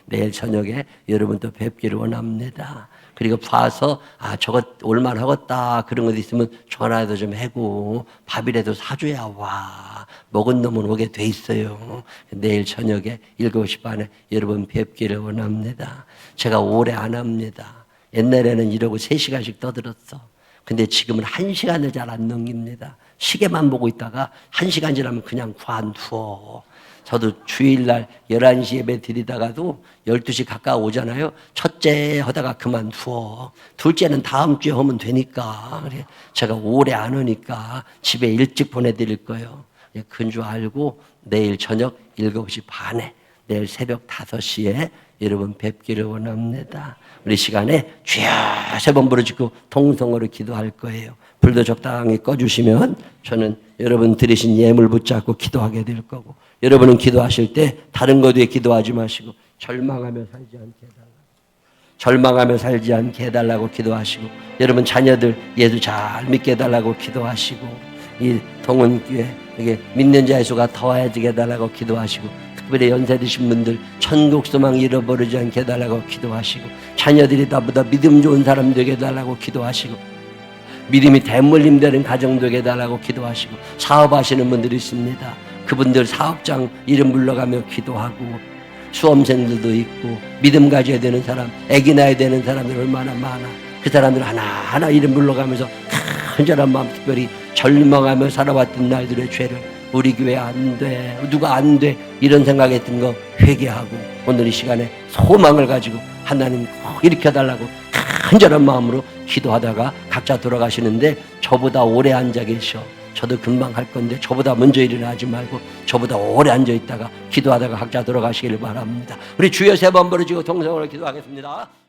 내일 저녁에 여러분 또 뵙기를 원합니다. 그리고 봐서 저거 올만하겠다 그런 것 있으면 전화도 좀 하고 밥이라도 사줘야 와. 먹은 놈은 오게 돼 있어요. 내일 저녁에 7시 반에 여러분 뵙기를 원합니다. 제가 오래 안 합니다. 옛날에는 이러고 3시간씩 떠들었어. 근데 지금은 1시간을 잘 안 넘깁니다. 시계만 보고 있다가 1시간 지나면 그냥 관두어. 저도 주일날 11시 예배 드리다가도 12시 가까이 오잖아요. 첫째 하다가 그만두어. 둘째는 다음 주에 하면 되니까. 제가 오래 안 오니까 집에 일찍 보내드릴 거예요. 그런 줄 알고 내일 저녁 7시 반에 내일 새벽 5시에 여러분 뵙기를 원합니다. 우리 시간에 주여 3번 부르짖고 통성으로 기도할 거예요. 불도 적당히 꺼주시면 저는 여러분 드리신 예물 붙잡고 기도하게 될 거고, 여러분은 기도하실 때 다른 것 위해 기도하지 마시고 절망하며 살지 않게 해달라고, 절망하며 살지 않게 해달라고 기도하시고, 여러분 자녀들 예수 잘 믿게 해달라고 기도하시고, 이 동원교회 이게 믿는 자의 수가 더해지게 해달라고 기도하시고, 특별히 연세 드신 분들 천국 소망 잃어버리지 않게 해달라고 기도하시고, 자녀들이 나보다 믿음 좋은 사람 되게 해달라고 기도하시고, 믿음이 대물림 되는 가정 되게 해달라고 기도하시고, 사업하시는 분들이 있습니다. 그분들 사업장 이름 불러가며 기도하고, 수험생들도 있고 믿음 가져야 되는 사람, 애기 낳아야 되는 사람들 얼마나 많아. 그 사람들 하나하나 이름 불러가면서 간절한 마음, 특별히 절망하며 살아왔던 날들의 죄를 우리 교회 안 돼, 누가 안 돼 이런 생각했던 거 회개하고 오늘 이 시간에 소망을 가지고 하나님 꼭 일으켜달라고 간절한 마음으로 기도하다가 각자 돌아가시는데 저보다 오래 앉아 계셔. 저도 금방 할 건데 저보다 먼저 일어나지 말고 저보다 오래 앉아 있다가 기도하다가 각자 돌아가시기를 바랍니다. 우리 주여 3번 부르짖고 통성으로 기도하겠습니다.